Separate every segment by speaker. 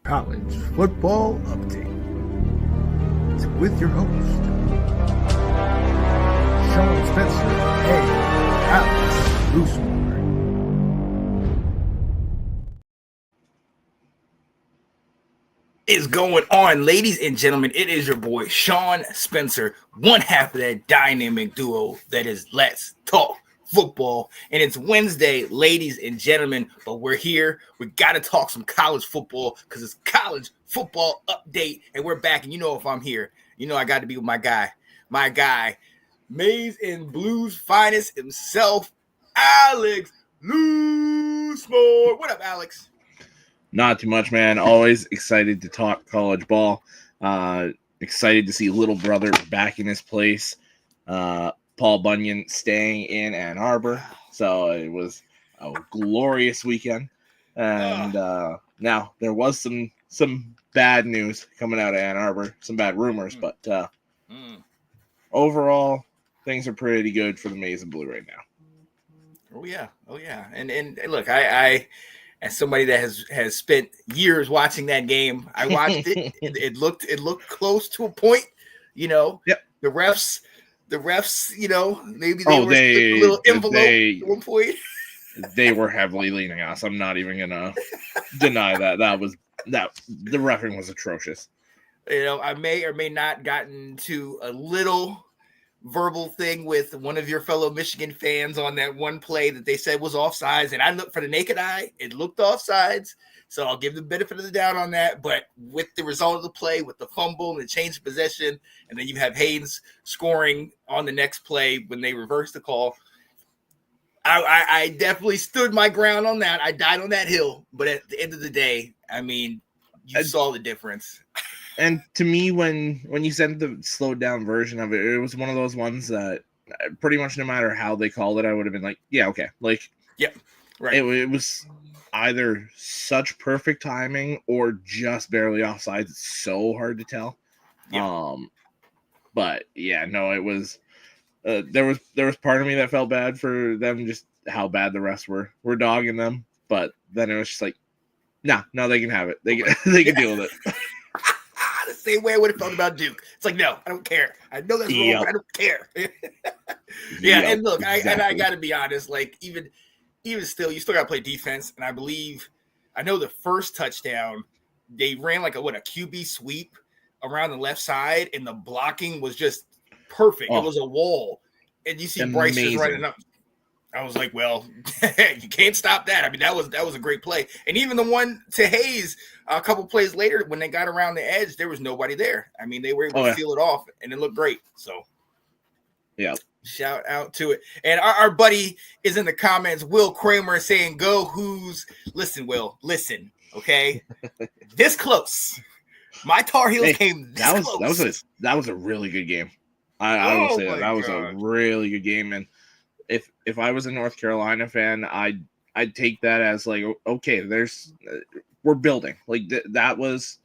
Speaker 1: College Football Update. It's with your host, Sean Spencer and Alex Loosemore.
Speaker 2: Is going on, ladies and gentlemen? It is your boy Sean Spencer, one half of that dynamic duo that is Let's Talk Football. And it's Wednesday, ladies and gentlemen, but we're here. We got to talk some college football because it's college football update, and we're back. And you know, if I'm here, you know I got to be with my guy, Maize and Blues finest himself, Alex Loosemore. What up, Alex?
Speaker 3: Not too much, man. Always excited to talk college ball. Excited to see little brother back in his place. Paul Bunyan staying in Ann Arbor. So it was a glorious weekend. And now there was some bad news coming out of Ann Arbor, some bad rumors, but overall things are pretty good for the Maize and Blue right now.
Speaker 2: Oh yeah. And look, I as somebody that has spent years watching that game, I watched it. It looked close to a point. You know,
Speaker 3: yep.
Speaker 2: The refs. You know, maybe they were a little envelope at one point.
Speaker 3: They were heavily leaning us. I'm not even gonna deny that. The reffing was atrocious.
Speaker 2: You know, I may or may not gotten to a little verbal thing with one of your fellow Michigan fans on that one play that they said was offsides, and I looked for the naked eye, it looked offsides, so I'll give the benefit of the doubt on that. But with the result of the play, with the fumble and the change of possession, and then you have Haynes scoring on the next play when they reversed the call, I definitely stood my ground on that. I died on that hill, but at the end of the day, I mean, you saw the difference.
Speaker 3: And to me, when you sent the slowed down version of it, it was one of those ones that pretty much no matter how they called it, I would have been like, yeah, okay. Like,
Speaker 2: yeah, right.
Speaker 3: It was either such perfect timing or just barely offside. It's so hard to tell. Yeah. But yeah, no, it was. There was part of me that felt bad for them, just how bad the refs were dogging them. But then it was just like, no, they can have it. They can deal with it.
Speaker 2: The same way I would have felt about Duke. It's like, no, I don't care. I know that's wrong, but I don't care. And look, exactly. I got to be honest. Like, even still, you still got to play defense. And I know the first touchdown, they ran like a QB sweep around the left side, and the blocking was just perfect. It was a wall, and you see Bryce just running up. I was like, well, you can't stop that. I mean, that was a great play. And even the one to Hayes a couple plays later, when they got around the edge, there was nobody there. I mean, they were able to seal it off, and it looked great. So,
Speaker 3: yeah,
Speaker 2: shout out to it. And our buddy is in the comments, Will Kramer, saying, go Who's. Listen, Will, listen, okay? This close. My Tar Heels came this close.
Speaker 3: That was a really good game. I will say that was a really good game. And if I was a North Carolina fan, I'd take that as like, okay, we're building. Like that was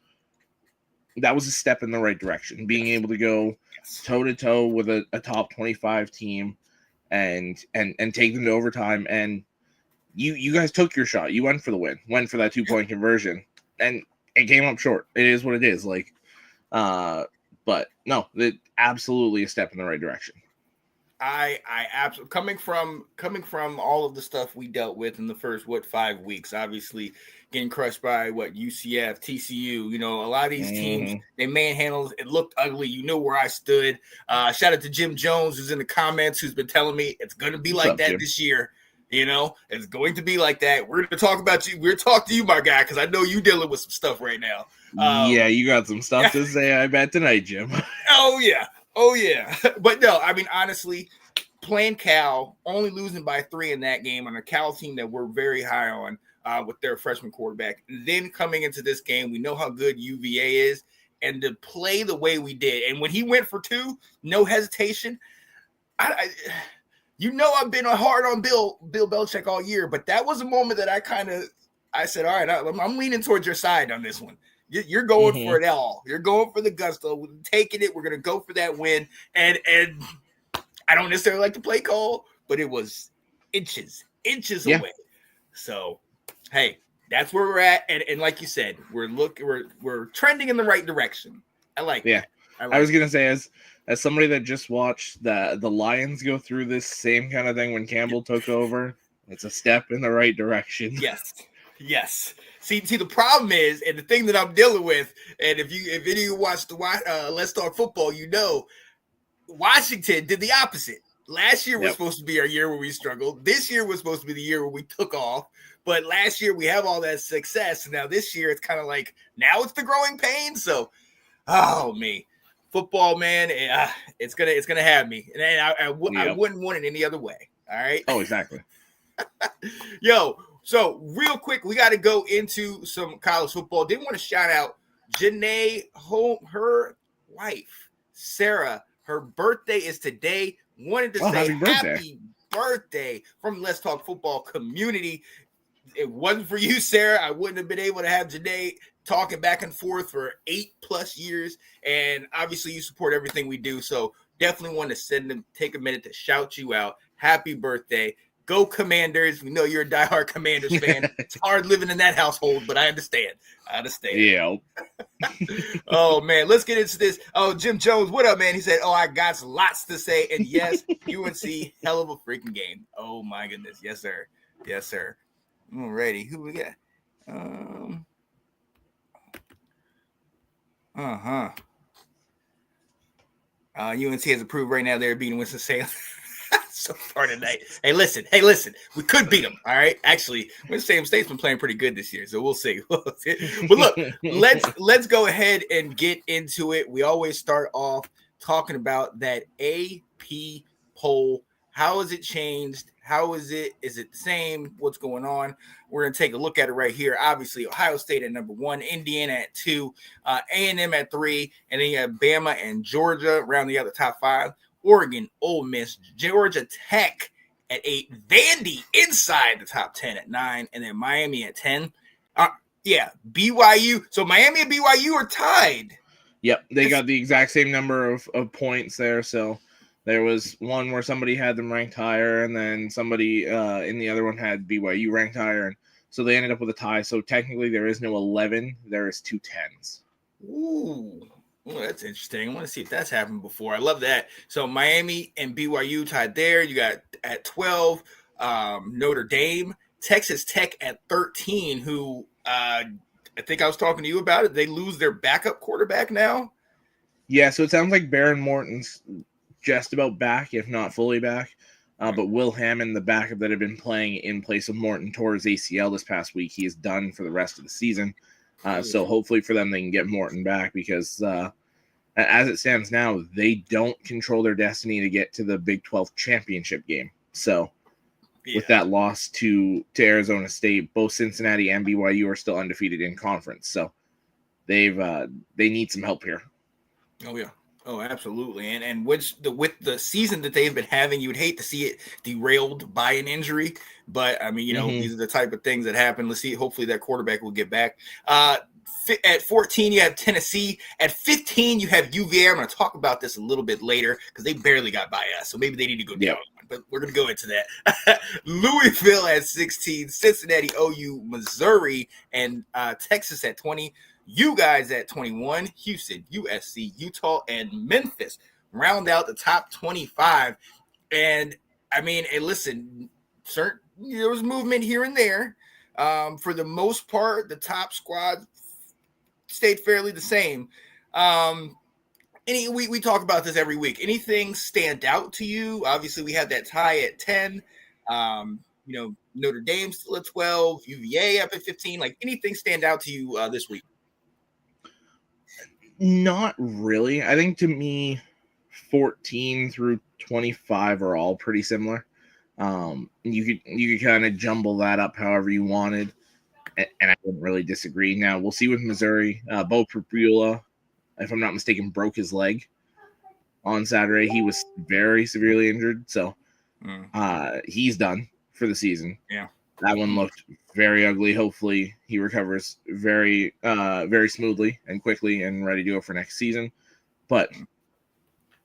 Speaker 3: a step in the right direction. Being able to go toe to toe with a top 25 team and take them to overtime. And you guys took your shot. You went for the win. Went for that 2-point conversion, and it came up short. It is what it is. Like, but no, it absolutely a step in the right direction.
Speaker 2: I absolutely coming from all of the stuff we dealt with in the first 5 weeks, obviously getting crushed by UCF, TCU, you know, a lot of these teams, they manhandles, it looked ugly. You know where I stood. Shout out to Jim Jones, who's in the comments, who's been telling me it's going to be like that this year. You know, it's going to be like that. We're going to talk about you. We're talking to you, my guy, because I know you're dealing with some stuff right now.
Speaker 3: Yeah, you got some stuff to say, I bet, tonight, Jim.
Speaker 2: Oh, yeah. But no, I mean, honestly, playing Cal, only losing by 3 in that game on a Cal team that we're very high on with their freshman quarterback. And then coming into this game, we know how good UVA is. And to play the way we did, and when he went for 2, no hesitation, you know I've been hard on Bill Belichick all year, but that was a moment that I said, all right, I'm leaning towards your side on this one. You're going for it all. You're going for the gusto. We're taking it. We're going to go for that win. And I don't necessarily like the play call, but it was inches away. So, hey, That's where we're at, and like you said, we're trending in the right direction. I like that.
Speaker 3: I was gonna say, as somebody that just watched the Lions go through this same kind of thing when Campbell took over, it's a step in the right direction.
Speaker 2: Yes. See, the problem is, and the thing that I'm dealing with, and if any of you watch the Let's Talk Football, you know, Washington did the opposite. Last year was supposed to be our year where we struggled. This year was supposed to be the year where we took off. But last year we have all that success. And now this year it's kind of like, now it's the growing pain. So, me. Football, man, it's gonna have me. And I wouldn't want it any other way. All right?
Speaker 3: Oh, exactly.
Speaker 2: Yo, so real quick, we got to go into some college football. Didn't want to shout out Janae, her wife, Sarah. Her birthday is today. Wanted to say happy birthday from Let's Talk Football community. It wasn't for you, Sarah, I wouldn't have been able to have Janae talking back and forth for 8+ years. And obviously you support everything we do. So definitely want to take a minute to shout you out. Happy birthday. Go Commanders. We know you're a diehard Commanders fan. It's hard living in that household, but I understand.
Speaker 3: Yeah.
Speaker 2: Oh, man. Let's get into this. Oh, Jim Jones, what up, man? He said, I got lots to say. And yes, UNC, hell of a freaking game. Oh, my goodness. Yes, sir. Yes, sir. Alrighty. Who we got? UNC has approved right now. They're beating Winston-Salem. So far tonight. Hey, listen. We could beat them. All right. Actually, Winston-Salem State's been playing pretty good this year, so we'll see. But look, let's go ahead and get into it. We always start off talking about that AP poll. How has it changed? How is it? Is it the same? What's going on? We're going to take a look at it right here. Obviously, Ohio State at number 1, Indiana at 2, A&M at 3, and then you have Bama and Georgia rounding out the top 5. Oregon, Ole Miss, Georgia Tech at 8, Vandy inside the top 10 at 9, and then Miami at 10. BYU. So Miami and BYU are tied.
Speaker 3: Yep, they got the exact same number of points there. So there was one where somebody had them ranked higher, and then somebody in the other one had BYU ranked higher, and so they ended up with a tie. So technically, there is no 11; there is 2 10s.
Speaker 2: Ooh. Oh, that's interesting. I want to see if that's happened before. I love that. So Miami and BYU tied there. You got at 12, Notre Dame, Texas Tech at 13, who I think I was talking to you about it. They lose their backup quarterback now.
Speaker 3: Yeah, so it sounds like Baron Morton's just about back, if not fully back. But Will Hammond, the backup that had been playing in place of Morton, tore his ACL this past week. He is done for the rest of the season. So hopefully for them, they can get Morton back because as it stands now, they don't control their destiny to get to the Big 12 championship game. So with that loss to Arizona State, both Cincinnati and BYU are still undefeated in conference. So they need some help here.
Speaker 2: Oh, yeah. Oh, absolutely. And with the season that they've been having, you would hate to see it derailed by an injury. But, I mean, these are the type of things that happen. Let's see. Hopefully that quarterback will get back. At 14, you have Tennessee. At 15, you have UVA. I'm going to talk about this a little bit later because they barely got by us. So maybe they need to go down. But we're going to go into that. Louisville at 16, Cincinnati, OU, Missouri, and Texas at 20. You guys at 21, Houston, USC, Utah, and Memphis round out the top 25. And I mean, listen, there was movement here and there. For the most part, the top squad stayed fairly the same. We talk about this every week. Anything stand out to you? Obviously, we had that tie at 10. Notre Dame still at 12, UVA up at 15. Like anything stand out to you this week?
Speaker 3: Not really. I think to me, 14 through 25 are all pretty similar. You could kind of jumble that up however you wanted, and I wouldn't really disagree. Now we'll see with Missouri. Bo Pribula, if I'm not mistaken, broke his leg on Saturday. He was very severely injured, so he's done for the season.
Speaker 2: Yeah,
Speaker 3: that one looked very ugly. Hopefully he recovers very, very smoothly and quickly and ready to go for next season. But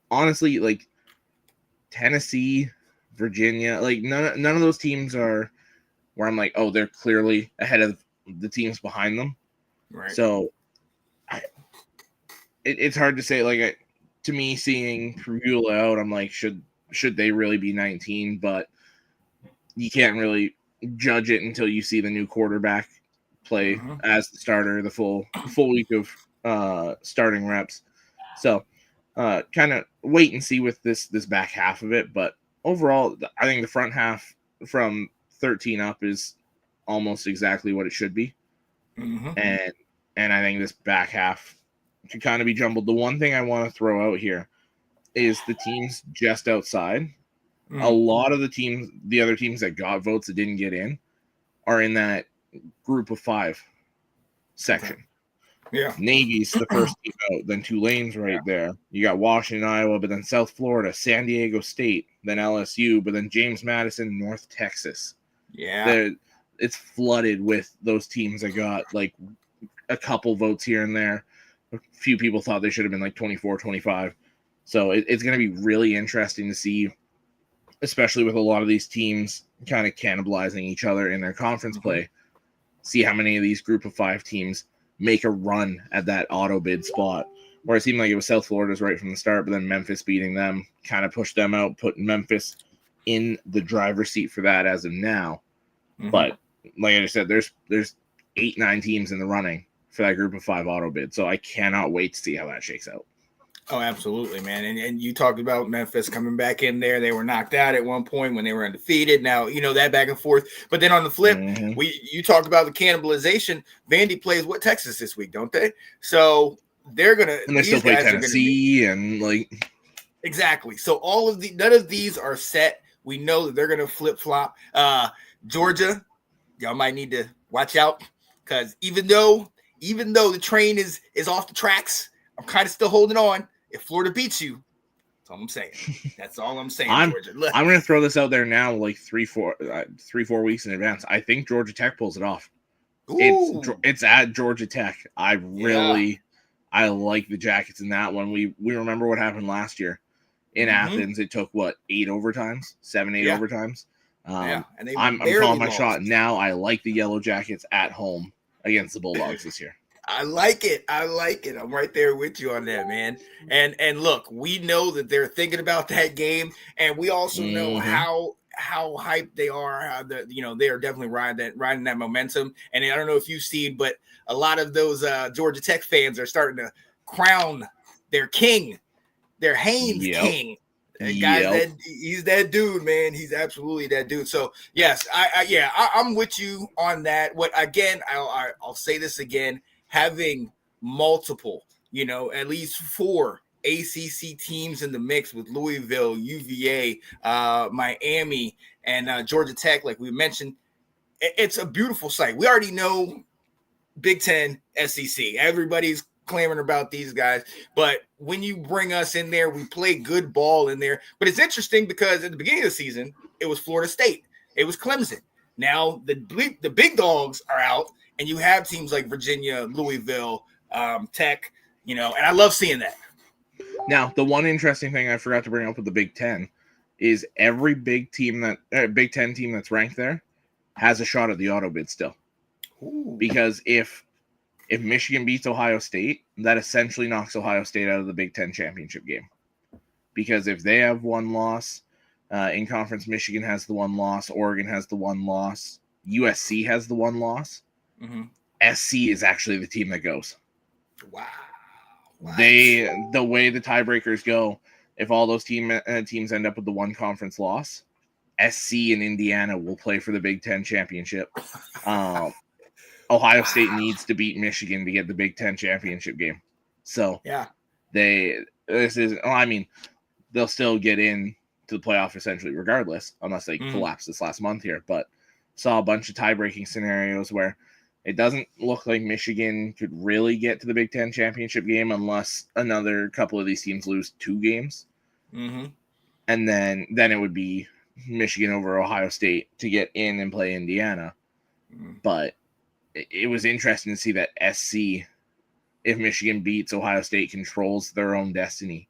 Speaker 3: honestly, like Tennessee, Virginia, like none of those teams are where I'm like, oh, they're clearly ahead of the teams behind them.
Speaker 2: Right.
Speaker 3: So it's hard to say. Like, to me, seeing Purula out, I'm like, should they really be 19? But you can't really judge it until you see the new quarterback play as the starter, the full week of starting reps. So kind of wait and see with this back half of it. But overall, I think the front half from 13 up is almost exactly what it should be. And I think this back half could kind of be jumbled. The one thing I want to throw out here is the teams just outside. A lot of the other teams that got votes that didn't get in, are in that group of 5 section.
Speaker 2: Yeah.
Speaker 3: Navy's the first team out, then Tulane's right there. You got Washington, Iowa, but then South Florida, San Diego State, then LSU, but then James Madison, North Texas.
Speaker 2: Yeah.
Speaker 3: It's flooded with those teams that got like a couple votes here and there. A few people thought they should have been like 24, 25. So it's going to be really interesting to see, especially with a lot of these teams kind of cannibalizing each other in their conference play, see how many of these group of 5 teams make a run at that auto bid spot, where it seemed like it was South Florida's right from the start, but then Memphis beating them kind of pushed them out, putting Memphis in the driver's seat for that as of now. But like I said, there's 8-9 teams in the running for that group of 5 auto bid. So I cannot wait to see how that shakes out.
Speaker 2: Oh, absolutely, man. And you talked about Memphis coming back in there. They were knocked out at one point when they were undefeated. Now, that back and forth. But then on the flip, you talked about the cannibalization. Vandy plays Texas this week, don't they? So they're going to –
Speaker 3: and they still play Tennessee and like –
Speaker 2: exactly. So none of these are set. We know that they're going to flip-flop. Georgia, y'all might need to watch out, because even though the train is off the tracks, I'm kind of still holding on. If Florida beats you, that's all I'm saying. That's all I'm saying, Georgia.
Speaker 3: I'm going to throw this out there now, like 3-4 weeks in advance. I think Georgia Tech pulls it off. It's at Georgia Tech. I like the Jackets in that one. We remember what happened last year in Athens. It took 8 overtimes, 7, 8 overtimes. And I'm calling my shot now. I like the Yellow Jackets at home against the Bulldogs this year.
Speaker 2: I like it. I'm right there with you on that, man. And look, we know that they're thinking about that game, and we also know how hyped they are. How they are definitely riding that momentum. And I don't know if you've seen, but a lot of those Georgia Tech fans are starting to crown their king, their Haynes king. Guys, he's that dude, man. He's absolutely that dude. So yes, I'm with you on that. I'll say this again. Having multiple, at least 4 ACC teams in the mix with Louisville, UVA, Miami, and Georgia Tech, like we mentioned, it's a beautiful sight. We already know Big Ten, SEC. Everybody's clamoring about these guys, but when you bring us in there, we play good ball in there. But it's interesting because at the beginning of the season, it was Florida State, it was Clemson. Now the big dogs are out, and you have teams like Virginia, Louisville, Tech, and I love seeing that.
Speaker 3: Now, the one interesting thing I forgot to bring up with the Big Ten is every Big Ten team that's ranked there has a shot at the auto bid still.
Speaker 2: Ooh.
Speaker 3: Because if Michigan beats Ohio State, that essentially knocks Ohio State out of the Big Ten championship game. Because if they have one loss in conference, Michigan has the one loss, Oregon has the one loss, USC has the one loss. SC is actually the team that goes.
Speaker 2: Wow.
Speaker 3: The way the tiebreakers go, if all those teams end up with the one conference loss, SC and Indiana will play for the Big Ten championship. Ohio State needs to beat Michigan to get the Big Ten championship game. So they'll still get in to the playoff essentially regardless, unless they collapse this last month here. But saw a bunch of tie-breaking scenarios where it doesn't look like Michigan could really get to the Big Ten championship game unless another couple of these teams lose 2 games. And then it would be Michigan over Ohio State to get in and play Indiana. But it was interesting to see that SC, if Michigan beats Ohio State, controls their own destiny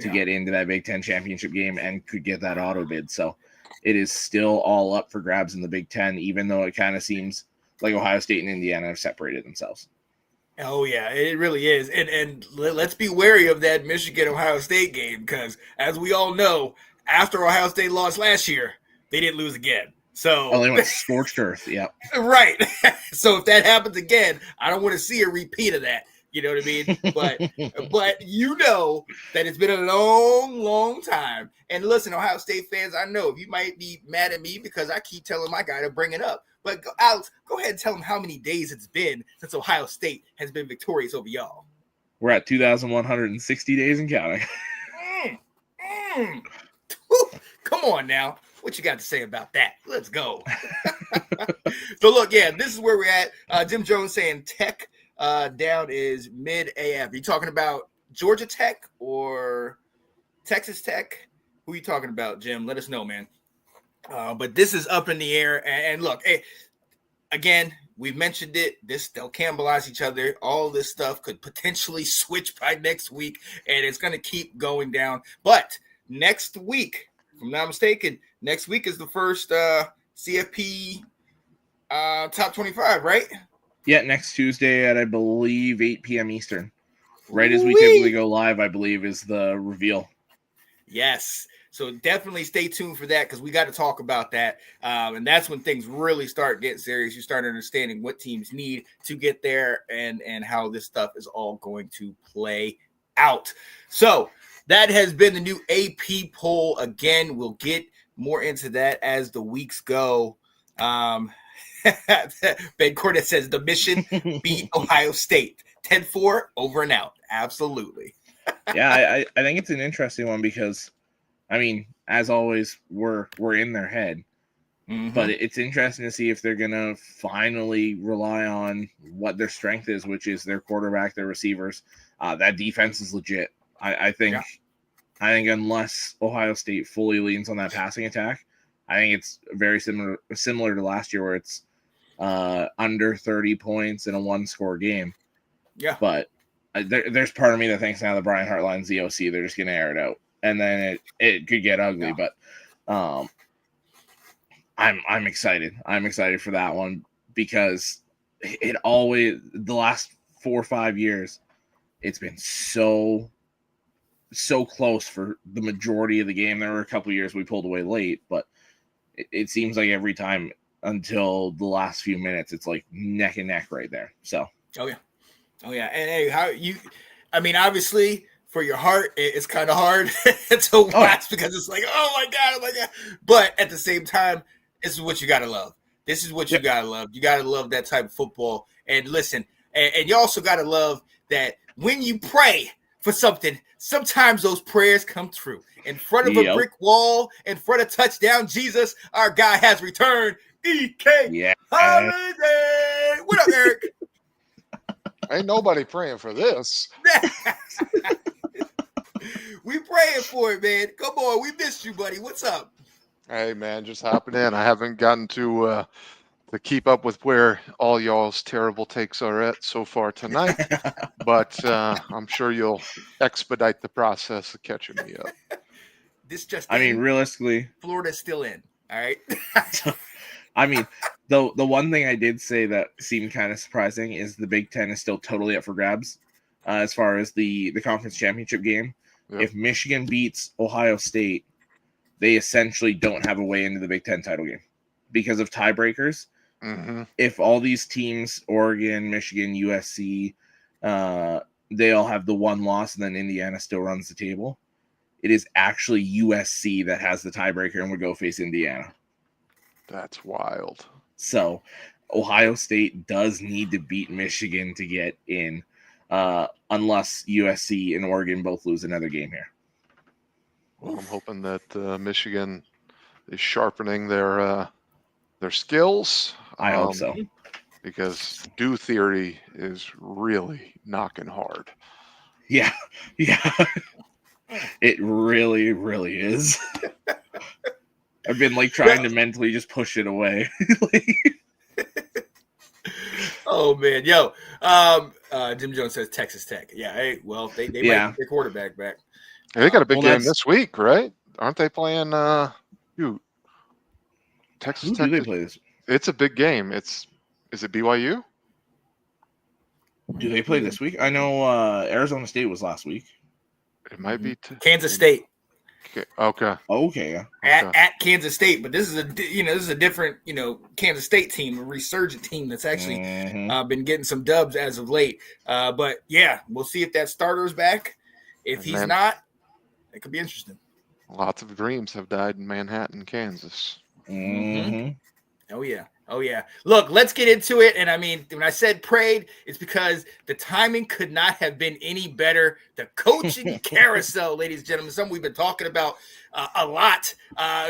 Speaker 3: to get into that Big Ten championship game and could get that auto bid. So it is still all up for grabs in the Big Ten, even though it kind of seems like Ohio State and Indiana have separated themselves.
Speaker 2: Oh yeah, it really is, and let's be wary of that Michigan-Ohio State game because, as we all know, after Ohio State lost last year, they didn't lose again. So
Speaker 3: they went scorched earth. Yeah,
Speaker 2: right. So if that happens again, I don't want to see a repeat of that. You know what I mean? But you know that it's been a long time. And listen, Ohio State fans, I know you might be mad at me because I keep telling my guy to bring it up. But Alex, go ahead and tell him how many days it's been since Ohio State has been victorious over y'all.
Speaker 3: We're at 2,160 days and counting.
Speaker 2: Come on now. What you got to say about that? Let's go. So look, yeah, this is where we're at. Jim Jones saying Tech down is mid AF. Are you talking about Georgia Tech or Texas Tech? Who are you talking about, Jim? Let us know, man. But this is up in the air. And look, hey, again, we've mentioned it. They'll cannibalize each other. All this stuff could potentially switch by next week, and it's going to keep going down. But next week, if I'm not mistaken, next week is the first CFP top 25, right?
Speaker 3: Yeah, next Tuesday at, I believe, 8 p.m. Eastern. Right as we typically go live, I believe, is the reveal.
Speaker 2: Yes. So definitely stay tuned for that because we got to talk about that. And that's when things really start getting serious. You start understanding what teams need to get there and how this stuff is all going to play out. So that has been the new AP poll. Again, we'll get more into that as the weeks go. Ben Cornett says the Mission beat Ohio State 10-4 over and out. Absolutely.
Speaker 3: Yeah, I think it's an interesting one because, I mean, as always, we're in their head. Mm-hmm. But it's interesting to see if they're going to finally rely on what their strength is, which is their quarterback, their receivers. That defense is legit. I think unless Ohio State fully leans on that passing attack, I think it's very similar to last year where it's under 30 points in a one-score game.
Speaker 2: Yeah.
Speaker 3: But there's part of me that thinks now that Brian Hartline's the OC, they're just going to air it out. And then it could get ugly. Yeah. But I'm excited. I'm excited for that one because it always, the last 4 or 5 years, it's been so close for the majority of the game. There were a couple of years we pulled away late, but it seems like every time until the last few minutes, it's like neck and neck right there. So.
Speaker 2: Oh yeah. And hey, obviously for your heart, it's kind of hard to watch because it's like, oh my God. But at the same time, this is what you got to love. This is what you got to love. You got to love that type of football. And listen, and you also got to love that when you pray for something, sometimes those prayers come true. In front of a brick wall, in front of touchdown, Jesus, our guy has returned. E.K. Holiday. What up, Eric?
Speaker 4: Ain't nobody praying for this.
Speaker 2: We praying for it, man. Come on, we missed you, buddy. What's up?
Speaker 4: Hey, man, just hopping in. I haven't gotten to keep up with where all y'all's terrible takes are at so far tonight, but I'm sure you'll expedite the process of catching me up.
Speaker 3: Realistically,
Speaker 2: Florida's still in. All right.
Speaker 3: The one thing I did say that seemed kind of surprising is the Big Ten is still totally up for grabs as far as the conference championship game. Yep. If Michigan beats Ohio State, they essentially don't have a way into the Big Ten title game because of tiebreakers. Mm-hmm. If all these teams, Oregon, Michigan, USC, they all have the one loss and then Indiana still runs the table, it is actually USC that has the tiebreaker and would go face Indiana.
Speaker 4: That's wild.
Speaker 3: So Ohio State does need to beat Michigan to get in, unless USC and Oregon both lose another game here.
Speaker 4: Well, I'm hoping that Michigan is sharpening their skills.
Speaker 3: I hope so.
Speaker 4: Because do theory is really knocking hard.
Speaker 3: Yeah. It really, really is. I've been trying to mentally just push it away.
Speaker 2: Oh man, yo. Jim Jones says Texas Tech. Yeah, hey, well, they might get their quarterback back.
Speaker 4: They got a big game this week, right? Aren't they playing Texas
Speaker 3: who
Speaker 4: Tech?
Speaker 3: Do they play this?
Speaker 4: It's a big game. It's Is it BYU?
Speaker 3: Do they play this week? I know Arizona State was last week.
Speaker 4: It might be
Speaker 2: Kansas State.
Speaker 4: Okay.
Speaker 3: Okay.
Speaker 2: At Kansas State, but this is a different Kansas State team, a resurgent team that's actually been getting some dubs as of late. But yeah, we'll see if that starter's back. If he's not, it could be interesting.
Speaker 4: Lots of dreams have died in Manhattan, Kansas.
Speaker 3: Mm-hmm.
Speaker 2: Oh yeah. Look, let's get into it. And I mean, when I said prayed, it's because the timing could not have been any better. The coaching carousel, ladies and gentlemen, something we've been talking about a lot.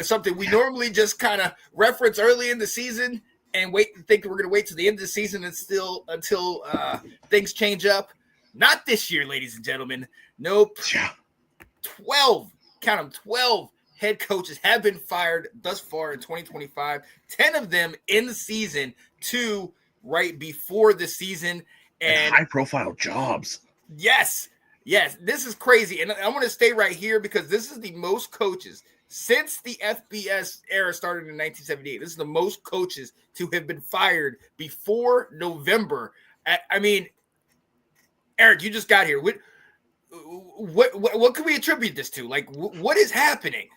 Speaker 2: Something we normally just kind of reference early in the season and think we're going to wait to the end of the season and still until things change up. Not this year, ladies and gentlemen. Nope. 12 head coaches have been fired thus far in 2025. 10 of them in the season, 2 right before the season. And
Speaker 3: high-profile jobs.
Speaker 2: Yes. This is crazy. And I want to stay right here because this is the most coaches since the FBS era started in 1978. This is the most coaches to have been fired before November. I mean, Eric, you just got here. What can we attribute this to? Like, what is happening?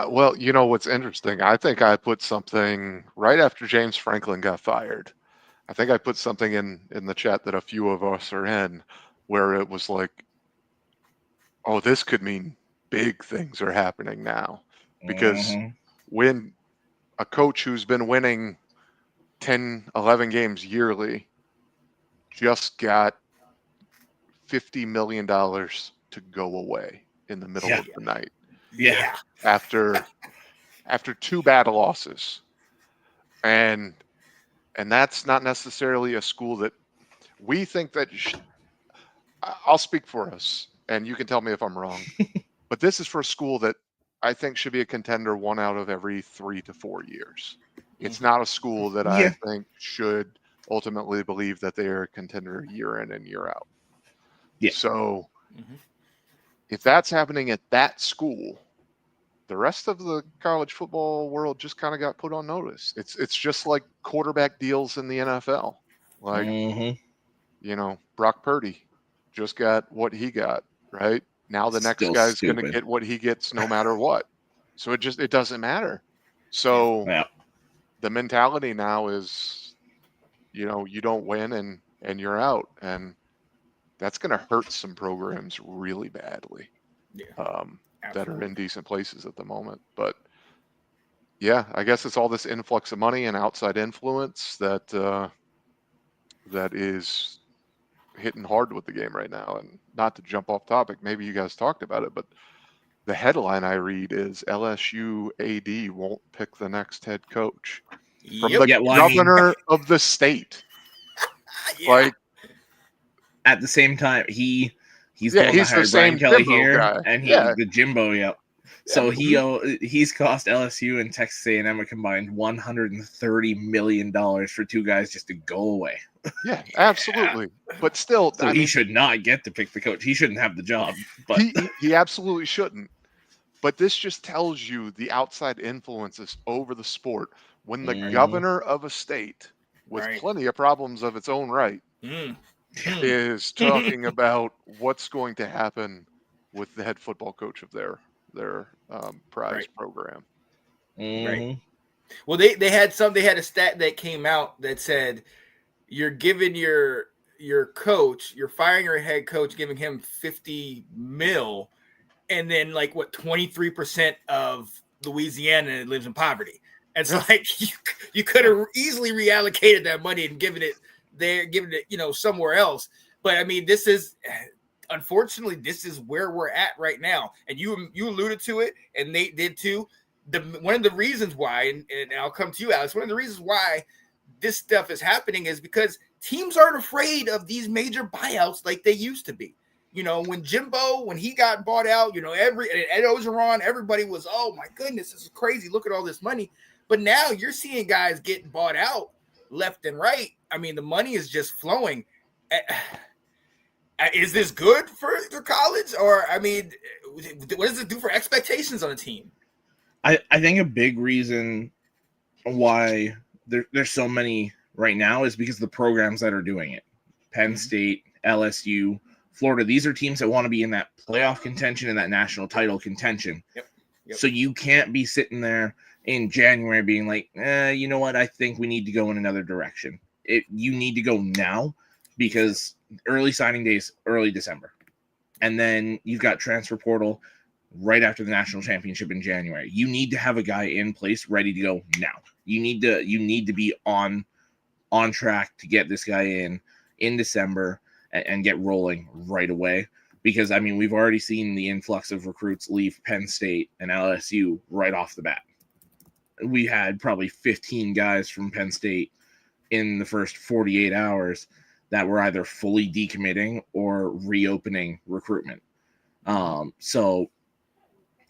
Speaker 4: Well, you know what's interesting? I think I put something right after James Franklin got fired. I think I put something in the chat that a few of us are in where it was like, oh, this could mean big things are happening now. Because when a coach who's been winning 10, 11 games yearly just got $50 million to go away in the middle of the night.
Speaker 3: Yeah.
Speaker 4: After 2 bad losses. And that's not necessarily a school that we think that I'll speak for us and you can tell me if I'm wrong. But this is for a school that I think should be a contender 1 out of every 3 to 4 years. It's not a school that I think should ultimately believe that they are a contender year in and year out.
Speaker 3: Yeah.
Speaker 4: So if that's happening at that school, the rest of the college football world just kind of got put on notice. It's just like quarterback deals in the NFL. Like, Brock Purdy just got what he got, right? Now the next guy's going to get what he gets no matter what. So it doesn't matter. So the mentality now is, you don't win and you're out. And that's going to hurt some programs really badly. That are in decent places at the moment. But yeah, I guess it's all this influx of money and outside influence that is hitting hard with the game right now. And not to jump off topic, maybe you guys talked about it, but the headline I read is LSU AD won't pick the next head coach from the governor of the state.
Speaker 3: Like, at the same time, he's the same Brian Kelly here, guy. And the Jimbo, So he's cost LSU and Texas A&M a combined $130 million for 2 guys just to go away.
Speaker 4: Yeah, absolutely. But still,
Speaker 3: so he should not get to pick the coach. He shouldn't have the job. But
Speaker 4: he absolutely shouldn't. But this just tells you the outside influences over the sport when the governor of a state with plenty of problems of its own right is talking about what's going to happen with the head football coach of their prize program.
Speaker 2: Right. Well, they had a stat that came out that said you're giving your coach, you're firing your head coach, giving him $50 million, and then 23% of Louisiana lives in poverty. It's like you could have easily reallocated that money and given it somewhere else. But I mean, unfortunately, this is where we're at right now. And you alluded to it, and Nate did too. One of the reasons why, and I'll come to you, Alex, one of the reasons why this stuff is happening is because teams aren't afraid of these major buyouts like they used to be. When Jimbo, when he got bought out, Ed Ogeron, everybody was, oh my goodness, this is crazy. Look at all this money. But now you're seeing guys getting bought out left and right. I mean, the money is just flowing. Is this good for college? Or, I mean, what does it do for expectations on a team?
Speaker 3: I think a big reason why there's so many right now is because of the programs that are doing it. Penn State, LSU, Florida. These are teams that want to be in that playoff contention and that national title contention.
Speaker 2: Yep.
Speaker 3: So you can't be sitting there in January being like, you know what? I think we need to go in another direction. You need to go now because early signing days, early December. And then you've got transfer portal right after the national championship in January. You need to have a guy in place ready to go now. You need to be on track to get this guy in December and get rolling right away. Because, I mean, we've already seen the influx of recruits leave Penn State and LSU right off the bat. We had probably 15 guys from Penn State in the first 48 hours that were either fully decommitting or reopening recruitment. So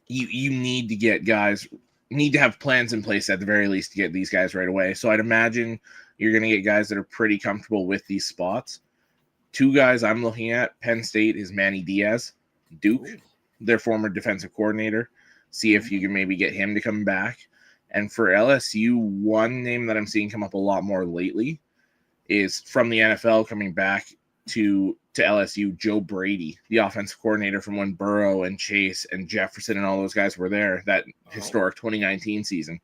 Speaker 3: you need to get guys, need to have plans in place at the very least to get these guys right away. So I'd imagine you're going to get guys that are pretty comfortable with these spots. Two guys I'm looking at, Penn State, is Manny Diaz, Duke, their former defensive coordinator. See if you can maybe get him to come back. And for LSU, one name that I'm seeing come up a lot more lately is from the NFL coming back to LSU, Joe Brady, the offensive coordinator from when Burrow and Chase and Jefferson and all those guys were there, that historic 2019 season.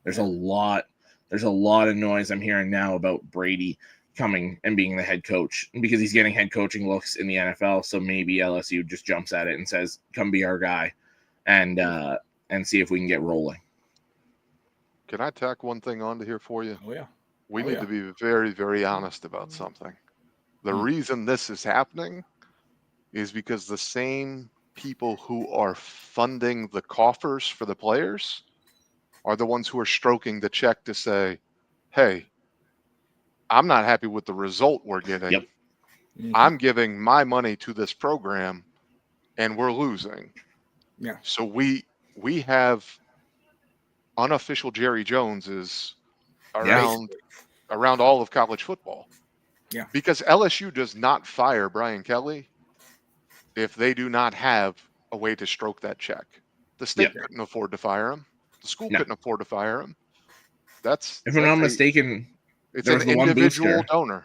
Speaker 3: There's a lot of noise I'm hearing now about Brady coming and being the head coach because he's getting head coaching looks in the NFL. So maybe LSU just jumps at it and says, come be our guy and see if we can get rolling.
Speaker 4: Can I tack one thing onto here for you?
Speaker 2: Oh, yeah.
Speaker 4: We need to be very, very honest about something. The reason this is happening is because the same people who are funding the coffers for the players are the ones who are stroking the check to say, hey, I'm not happy with the result we're getting.
Speaker 3: Yep.
Speaker 4: I'm giving my money to this program and we're losing.
Speaker 2: Yeah.
Speaker 4: So we have unofficial Jerry Joneses around all of college football.
Speaker 2: Yeah.
Speaker 4: Because LSU does not fire Brian Kelly if they do not have a way to stroke that check. The state couldn't afford to fire him. The school couldn't afford to fire him. If
Speaker 3: I'm not mistaken,
Speaker 4: it's an individual donor.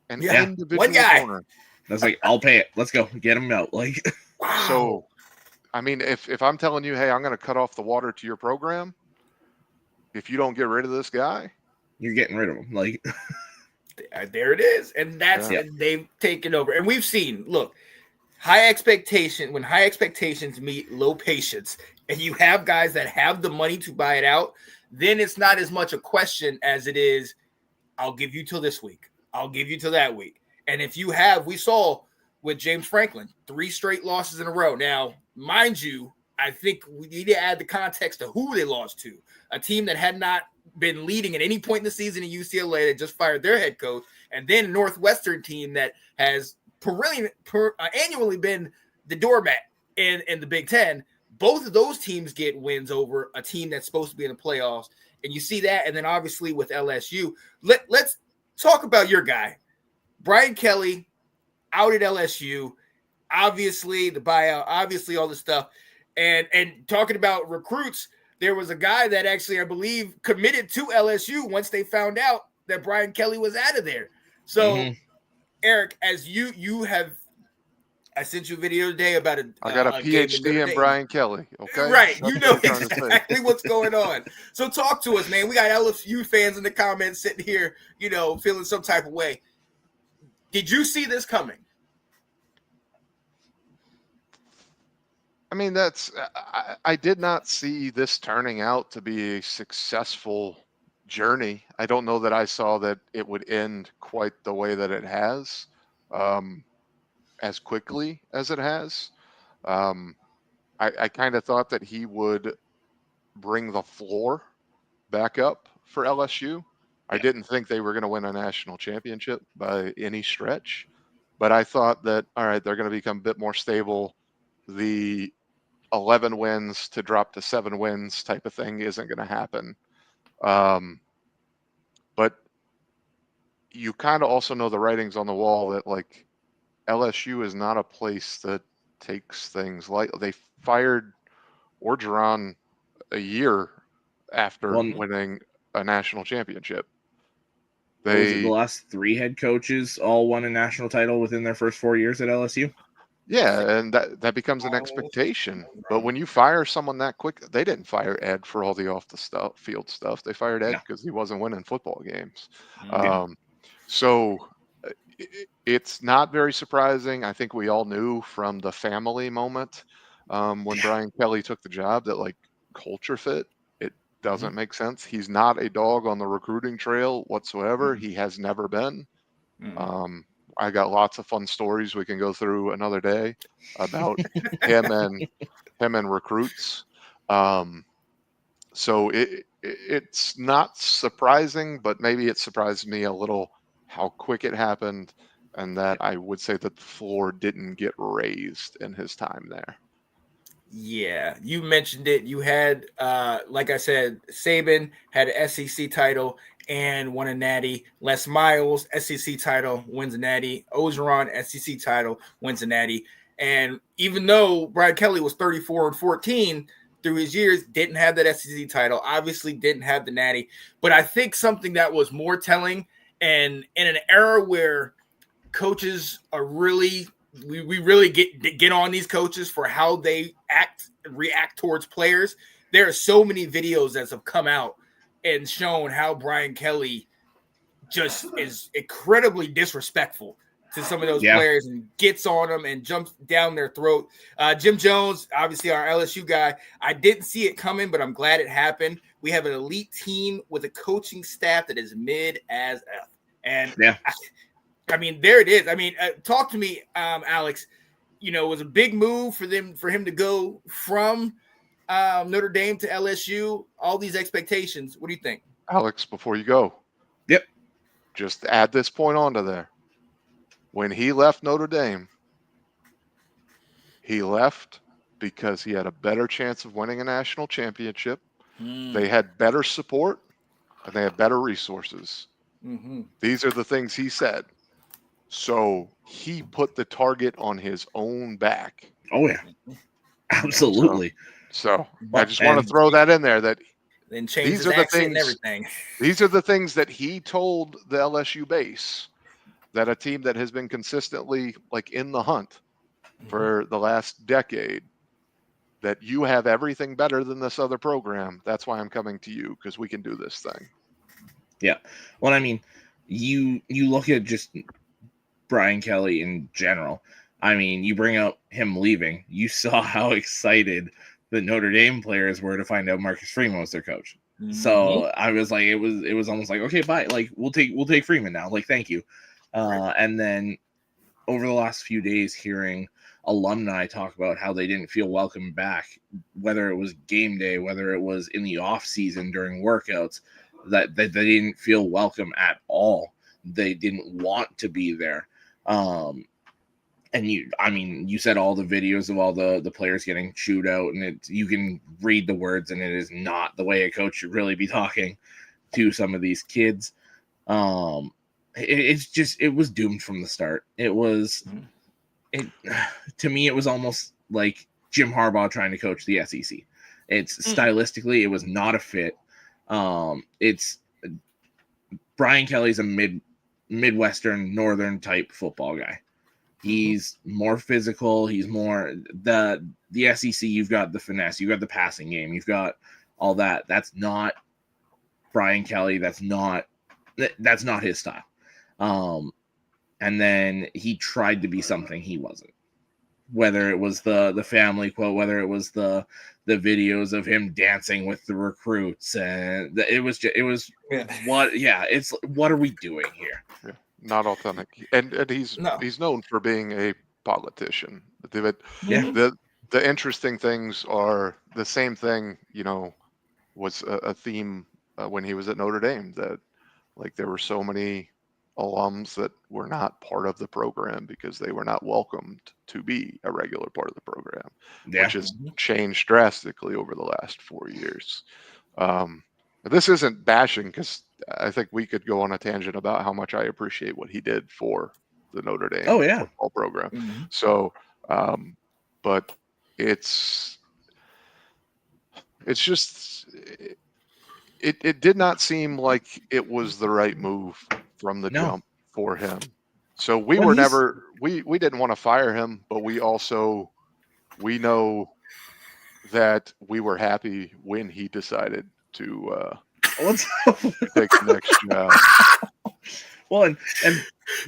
Speaker 4: Individual
Speaker 2: one guy.
Speaker 4: donor.
Speaker 3: I was like, I'll pay it. Let's go. Get him out. Like,
Speaker 2: wow.
Speaker 4: So, I mean, if I'm telling you, hey, I'm going to cut off the water to your program, if you don't get rid of this guy,
Speaker 3: you're getting rid of him. Like,
Speaker 2: there it is. And and they've taken over. And we've seen, look, when high expectations meet low patience, and you have guys that have the money to buy it out, then it's not as much a question as it is, I'll give you till this week. I'll give you till that week. And if you have, we saw with James Franklin, 3 straight losses in a row. Now, mind you, I think we need to add the context to who they lost to. A team that had not been leading at any point in the season in UCLA that just fired their head coach, and then a Northwestern team that has annually been the doormat in the Big Ten. Both of those teams get wins over a team that's supposed to be in the playoffs, and you see that. And then obviously with LSU, let's talk about your guy, Brian Kelly, out at LSU. Obviously the buyout, obviously all this stuff, and talking about recruits. There was a guy that actually, I believe, committed to LSU once they found out that Brian Kelly was out of there. So, Eric, as you have, I sent you a video today about
Speaker 4: I got a PhD in Brian Kelly. Okay,
Speaker 2: right? You know exactly what's going on. So, talk to us, man. We got LSU fans in the comments sitting here, feeling some type of way. Did you see this coming?
Speaker 4: I mean, I did not see this turning out to be a successful journey. I don't know that I saw that it would end quite the way that it has, as quickly as it has. I kind of thought that he would bring the floor back up for LSU. I didn't think they were going to win a national championship by any stretch, but I thought that, all right, they're going to become a bit more stable. The 11 wins to drop to 7 wins type of thing isn't going to happen. But you kind of also know the writings on the wall that, like, LSU is not a place that takes things lightly. They fired Orgeron a year after winning a national championship.
Speaker 3: Was it the last 3 head coaches all won a national title within their first 4 years at LSU?
Speaker 4: Yeah, and that becomes an expectation. But when you fire someone that quick, they didn't fire Ed for all the off the field stuff. They fired Ed because he wasn't winning football games. So it's not very surprising. I think we all knew from the family moment when Brian Kelly took the job that like culture fit. It doesn't make sense. He's not a dog on the recruiting trail whatsoever. He has never been. I got lots of fun stories we can go through another day about him and recruits. So it's not surprising, but maybe it surprised me a little how quick it happened, and that I would say that the floor didn't get raised in his time there.
Speaker 2: Yeah, you mentioned it. You had, like I said, Saban had an SEC title and won a natty. Les Miles, SEC title, wins a natty. Ogeron, SEC title, wins a natty. And even though Brian Kelly was 34-14 through his years, didn't have that SEC title, obviously didn't have the natty. But I think something that was more telling, and in an era where coaches are really we really get on these coaches for how they react towards players. There are so many videos that have come out and shown how Brian Kelly just is incredibly disrespectful to some of those players and gets on them and jumps down their throat. Jim Jones, obviously our LSU guy, I didn't see it coming, but I'm glad it happened. We have an elite team with a coaching staff that is mid as F. And I mean, there it is. I mean, talk to me, Alex. It was a big move for him to go from Notre Dame to LSU. All these expectations. What do you think,
Speaker 4: Alex? Before you go, just add this point onto there. When he left Notre Dame, he left because he had a better chance of winning a national championship. They had better support, and they had better resources. These are the things he said. So he put the target on his own back.
Speaker 3: Oh yeah, absolutely.
Speaker 4: So I just want to throw that in there. That
Speaker 2: then these are the things. And everything.
Speaker 4: These are the things that he told the LSU base. That a team that has been consistently like in the hunt for the last decade. That you have everything better than this other program. That's why I'm coming to you, because we can do this thing.
Speaker 3: Yeah. Well, I mean, you look at just Brian Kelly in general. I mean, you bring up him leaving. You saw how excited the Notre Dame players were to find out Marcus Freeman was their coach. So I was like, it was almost like, okay, bye. Like we'll take Freeman now. Like, thank you. And then over the last few days, hearing alumni talk about how they didn't feel welcome back, whether it was game day, whether it was in the off season during workouts, that they didn't feel welcome at all. They didn't want to be there. And you said all the videos of all the players getting chewed out, and you can read the words, and it is not the way a coach should really be talking to some of these kids. It was doomed from the start. To me, it was almost like Jim Harbaugh trying to coach the SEC. Stylistically, it was not a fit. It's Brian Kelly's a Midwestern, Northern type football guy. He's more physical. He's more the SEC. You've got the finesse. You've got the passing game. You've got all that. That's not Brian Kelly. That's not his style. And then he tried to be something he wasn't. Whether it was the family quote, whether it was the videos of him dancing with the recruits, and it's what are we doing here?
Speaker 4: Yeah, not authentic. And he's known for being a politician. The interesting things are the same thing. Was a theme when he was at Notre Dame, that like there were so many alums that were not part of the program because they were not welcomed to be a regular part of the program, which has changed drastically over the last 4 years. This isn't bashing, because I think we could go on a tangent about how much I appreciate what he did for the Notre Dame football program. So, but it's just it did not seem like it was the right move from the jump for him. So we didn't want to fire him, but we know that we were happy when he decided to take the next job.
Speaker 3: Well, and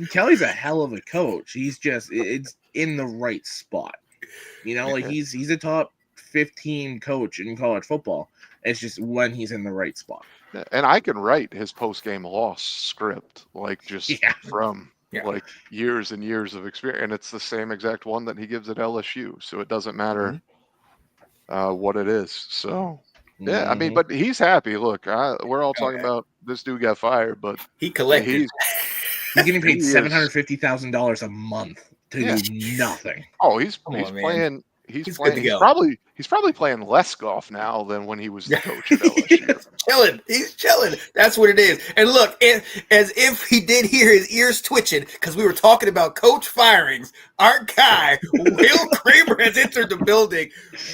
Speaker 3: Kelly's a hell of a coach. He's just it's in the right spot. Like he's a top 15 coach in college football. It's just when he's in the right spot.
Speaker 4: And I can write his post-game loss script from like years and years of experience, and it's the same exact one that he gives at LSU. So it doesn't matter what it is. So yeah, I mean, but he's happy. Look, we're all talking about this dude got fired, but
Speaker 2: he collected.
Speaker 3: He's getting paid $750,000 a month to do nothing.
Speaker 4: Oh, he's playing. He's probably playing less golf now than when he was the coach at LSU.
Speaker 2: He's chilling. That's what it is. And look, as if he did hear his ears twitching because we were talking about coach firings. Our guy, Will Kramer, has entered the building.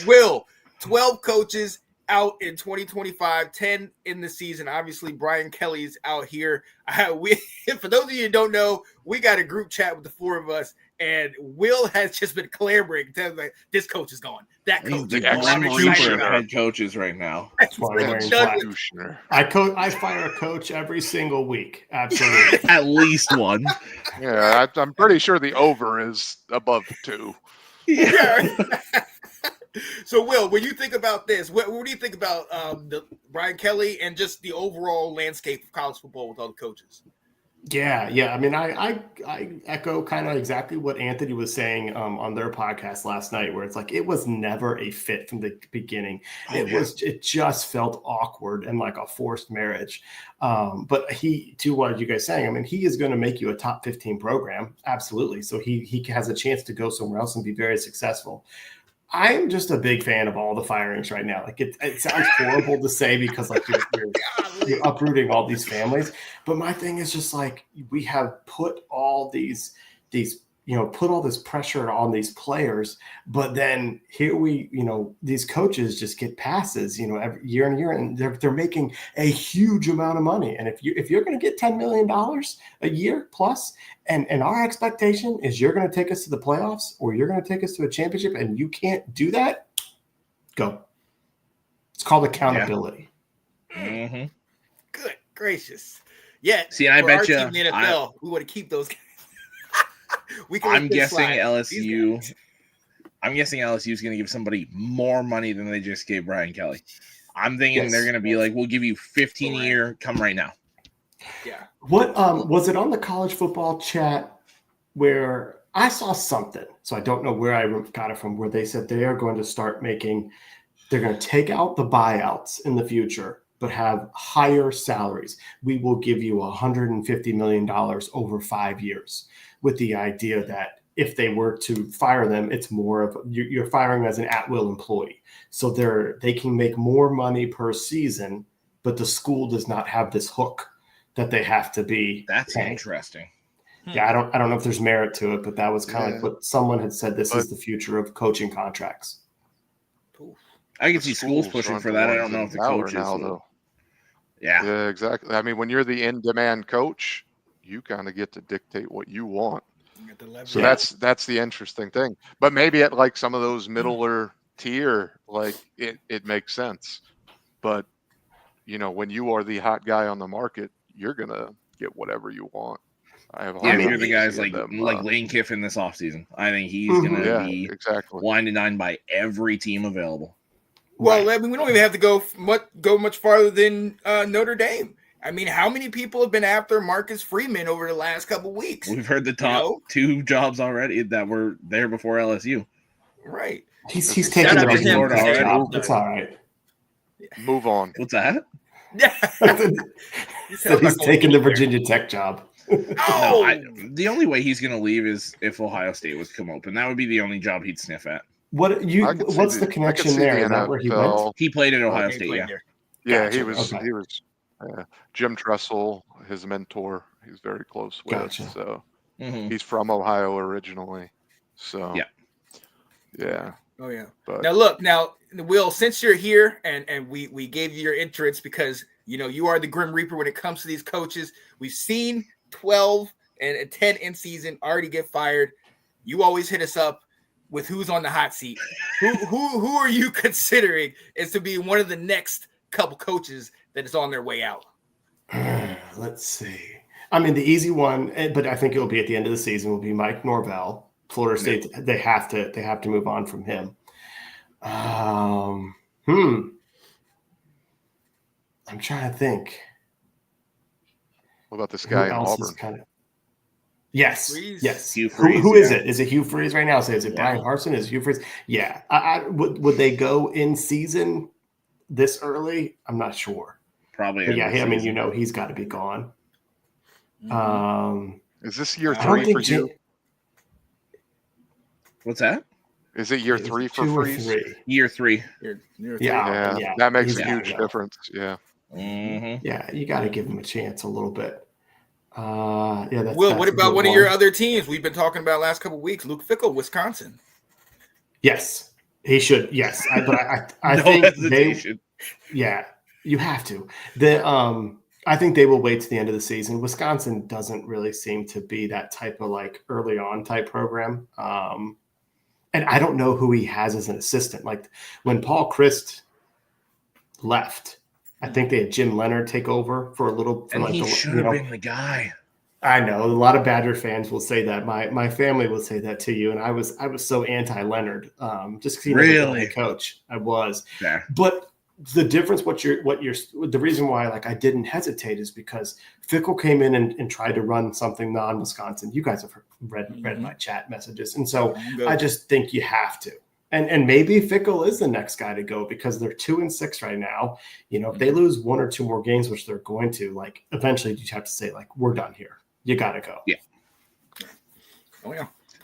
Speaker 2: Will, 12 coaches out in 2025, 10 in the season. Obviously, Brian Kelly's out here. For those of you who don't know, we got a group chat with the four of us. And Will has just been clamoring, telling like, this coach is gone. That coach
Speaker 3: is gone. Head coaches right now.
Speaker 5: That's why I'm wearing I fire a coach every single week. Absolutely.
Speaker 3: At least one.
Speaker 4: Yeah, I'm pretty sure the over is above 2.
Speaker 2: Yeah. So, Will, when you think about this, what do you think about the Brian Kelly and just the overall landscape of college football with all the coaches?
Speaker 5: Yeah. I mean, I echo kind of exactly what Anthony was saying on their podcast last night, where it's like it was never a fit from the beginning. It just felt awkward and like a forced marriage. But to what you guys saying, I mean, he is going to make you a top 15 program, absolutely. So he has a chance to go somewhere else and be very successful. I'm just a big fan of all the firings right now. Like it sounds horrible to say because like you're uprooting all these families, but my thing is just like we have put all these put all this pressure on these players, but then here these coaches just get passes every year and year, and they're making a huge amount of money. And if you're going to get $10 million a year plus, and our expectation is you're going to take us to the playoffs or you're going to take us to a championship, and you can't do that, go. It's called accountability.
Speaker 3: Yeah. Mm-hmm.
Speaker 2: Good gracious. Yeah.
Speaker 3: See, I bet you
Speaker 2: in the NFL, we want to keep those guys.
Speaker 3: I'm guessing LSU. I'm guessing LSU is going to give somebody more money than they just gave Brian Kelly. I'm thinking they're going to be like, "We'll give you 15 a year. Come right now."
Speaker 2: Yeah.
Speaker 5: What was it on the college football chat where I saw something? So I don't know where I got it from. Where they said they are going to start making. They're going to take out the buyouts in the future, but have higher salaries. We will give you $150 million over 5 years, with the idea that if they were to fire them, it's more of you're firing as an at-will employee. So they can make more money per season, but the school does not have this hook that they have to be.
Speaker 3: That's interesting.
Speaker 5: Yeah, I don't know if there's merit to it, but that was kind of like what someone had said. This is the future of coaching contracts.
Speaker 3: I can see schools pushing for that. I don't know if the coaches will.
Speaker 4: Yeah, exactly. I mean, when you're the in-demand coach, you kind of get to dictate what you want. So that's the interesting thing. But maybe at like some of those middler tier, like it makes sense. But when you are the hot guy on the market, you're gonna get whatever you want.
Speaker 3: You're the guys like Lane Kiffin this offseason. I think he's gonna be wine and dine by every team available.
Speaker 2: Well, I mean, we don't even have to go much farther than Notre Dame. I mean, how many people have been after Marcus Freeman over the last couple of weeks?
Speaker 3: We've heard the top 2 jobs already that were there before LSU.
Speaker 2: Right.
Speaker 5: He's taking the Virginia Tech job. It's all right.
Speaker 4: Move on.
Speaker 3: What's that?
Speaker 5: He's taking the Virginia Tech job.
Speaker 3: The only way he's going to leave is if Ohio State was to come open. That would be the only job he'd sniff at.
Speaker 5: What's the connection there? Is that where he went?
Speaker 3: He played at Ohio State,
Speaker 4: yeah. Gotcha. He was Jim Tressel, his mentor. He's very close with.
Speaker 5: Gotcha.
Speaker 4: So he's from Ohio originally. So yeah.
Speaker 2: Oh yeah.
Speaker 4: But
Speaker 2: Now, Will, since you're here and we gave you your entrance because You are the Grim Reaper when it comes to these coaches. We've seen 12 and 10 in season already get fired. You always hit us up with who's on the hot seat. Who are you considering as to be one of the next couple coaches that is on their way out?
Speaker 5: Let's see. I mean, the easy one, but I think it'll be at the end of the season, will be Mike Norvell. Florida State, they have to move on from him. I'm trying to think.
Speaker 4: What about this guy in Auburn?
Speaker 5: Yes.
Speaker 2: Freeze?
Speaker 5: Yes.
Speaker 3: Hugh Freeze,
Speaker 5: who is it? Is it Hugh Freeze right now? So is it Brian Harsin? Is it Hugh Freeze? Yeah. Would they go in season this early? I'm not sure.
Speaker 3: Probably.
Speaker 5: But I mean, he's got to be gone.
Speaker 4: Is this year 3 for you?
Speaker 3: What's that?
Speaker 4: Is it year 3 for Freeze?
Speaker 3: Year 3.
Speaker 5: Yeah,
Speaker 4: that makes a huge difference. Yeah.
Speaker 3: Mm-hmm.
Speaker 5: Yeah, you got to give him a chance a little bit.
Speaker 2: Will, what about one of your other teams we've been talking about last couple of weeks? Luke Fickell, Wisconsin.
Speaker 5: Yes, he should. Yes, I
Speaker 3: no
Speaker 5: think
Speaker 3: hesitation.
Speaker 5: You have to. I think they will wait to the end of the season. Wisconsin doesn't really seem to be that type of like early on type program. And I don't know who he has as an assistant. Like when Paul Christ left, I think they had Jim Leonard take over for a little.
Speaker 3: He should have been the guy.
Speaker 5: I know a lot of Badger fans will say that. My family will say that to you, and I was so anti Leonard, just because he was a head coach. I was, but the difference, the reason why like I didn't hesitate is because Fickell came in and tried to run something non-Wisconsin. You guys have read my chat messages, and so I just think you have to. And maybe Fickell is the next guy to go because they're 2-6 right now. If they lose 1 or 2 more games, which they're going to, like eventually you have to say like we're done here. You got to go.
Speaker 3: Yeah.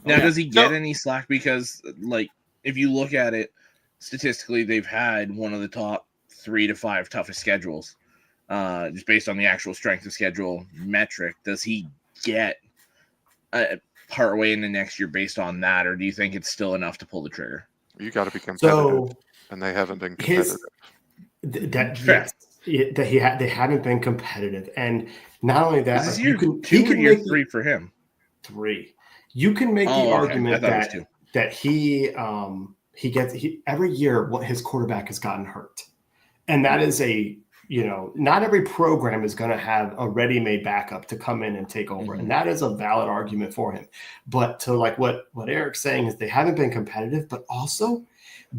Speaker 2: Now,
Speaker 3: does he get any slack? Because like if you look at it statistically, they've had one of the top 3 to 5 toughest schedules, just based on the actual strength of schedule metric. Does he get part way into next year based on that, or do you think it's still enough to pull the trigger?
Speaker 4: You got to be competitive, and they haven't been competitive.
Speaker 5: They haven't been competitive, and not only that,
Speaker 3: this year 2 or year 3 for him.
Speaker 5: 3. You can make the argument that he gets every year what his quarterback has gotten hurt, and that is not every program is going to have a ready-made backup to come in and take over. And that is a valid argument for him. But to like what Eric's saying is they haven't been competitive, but also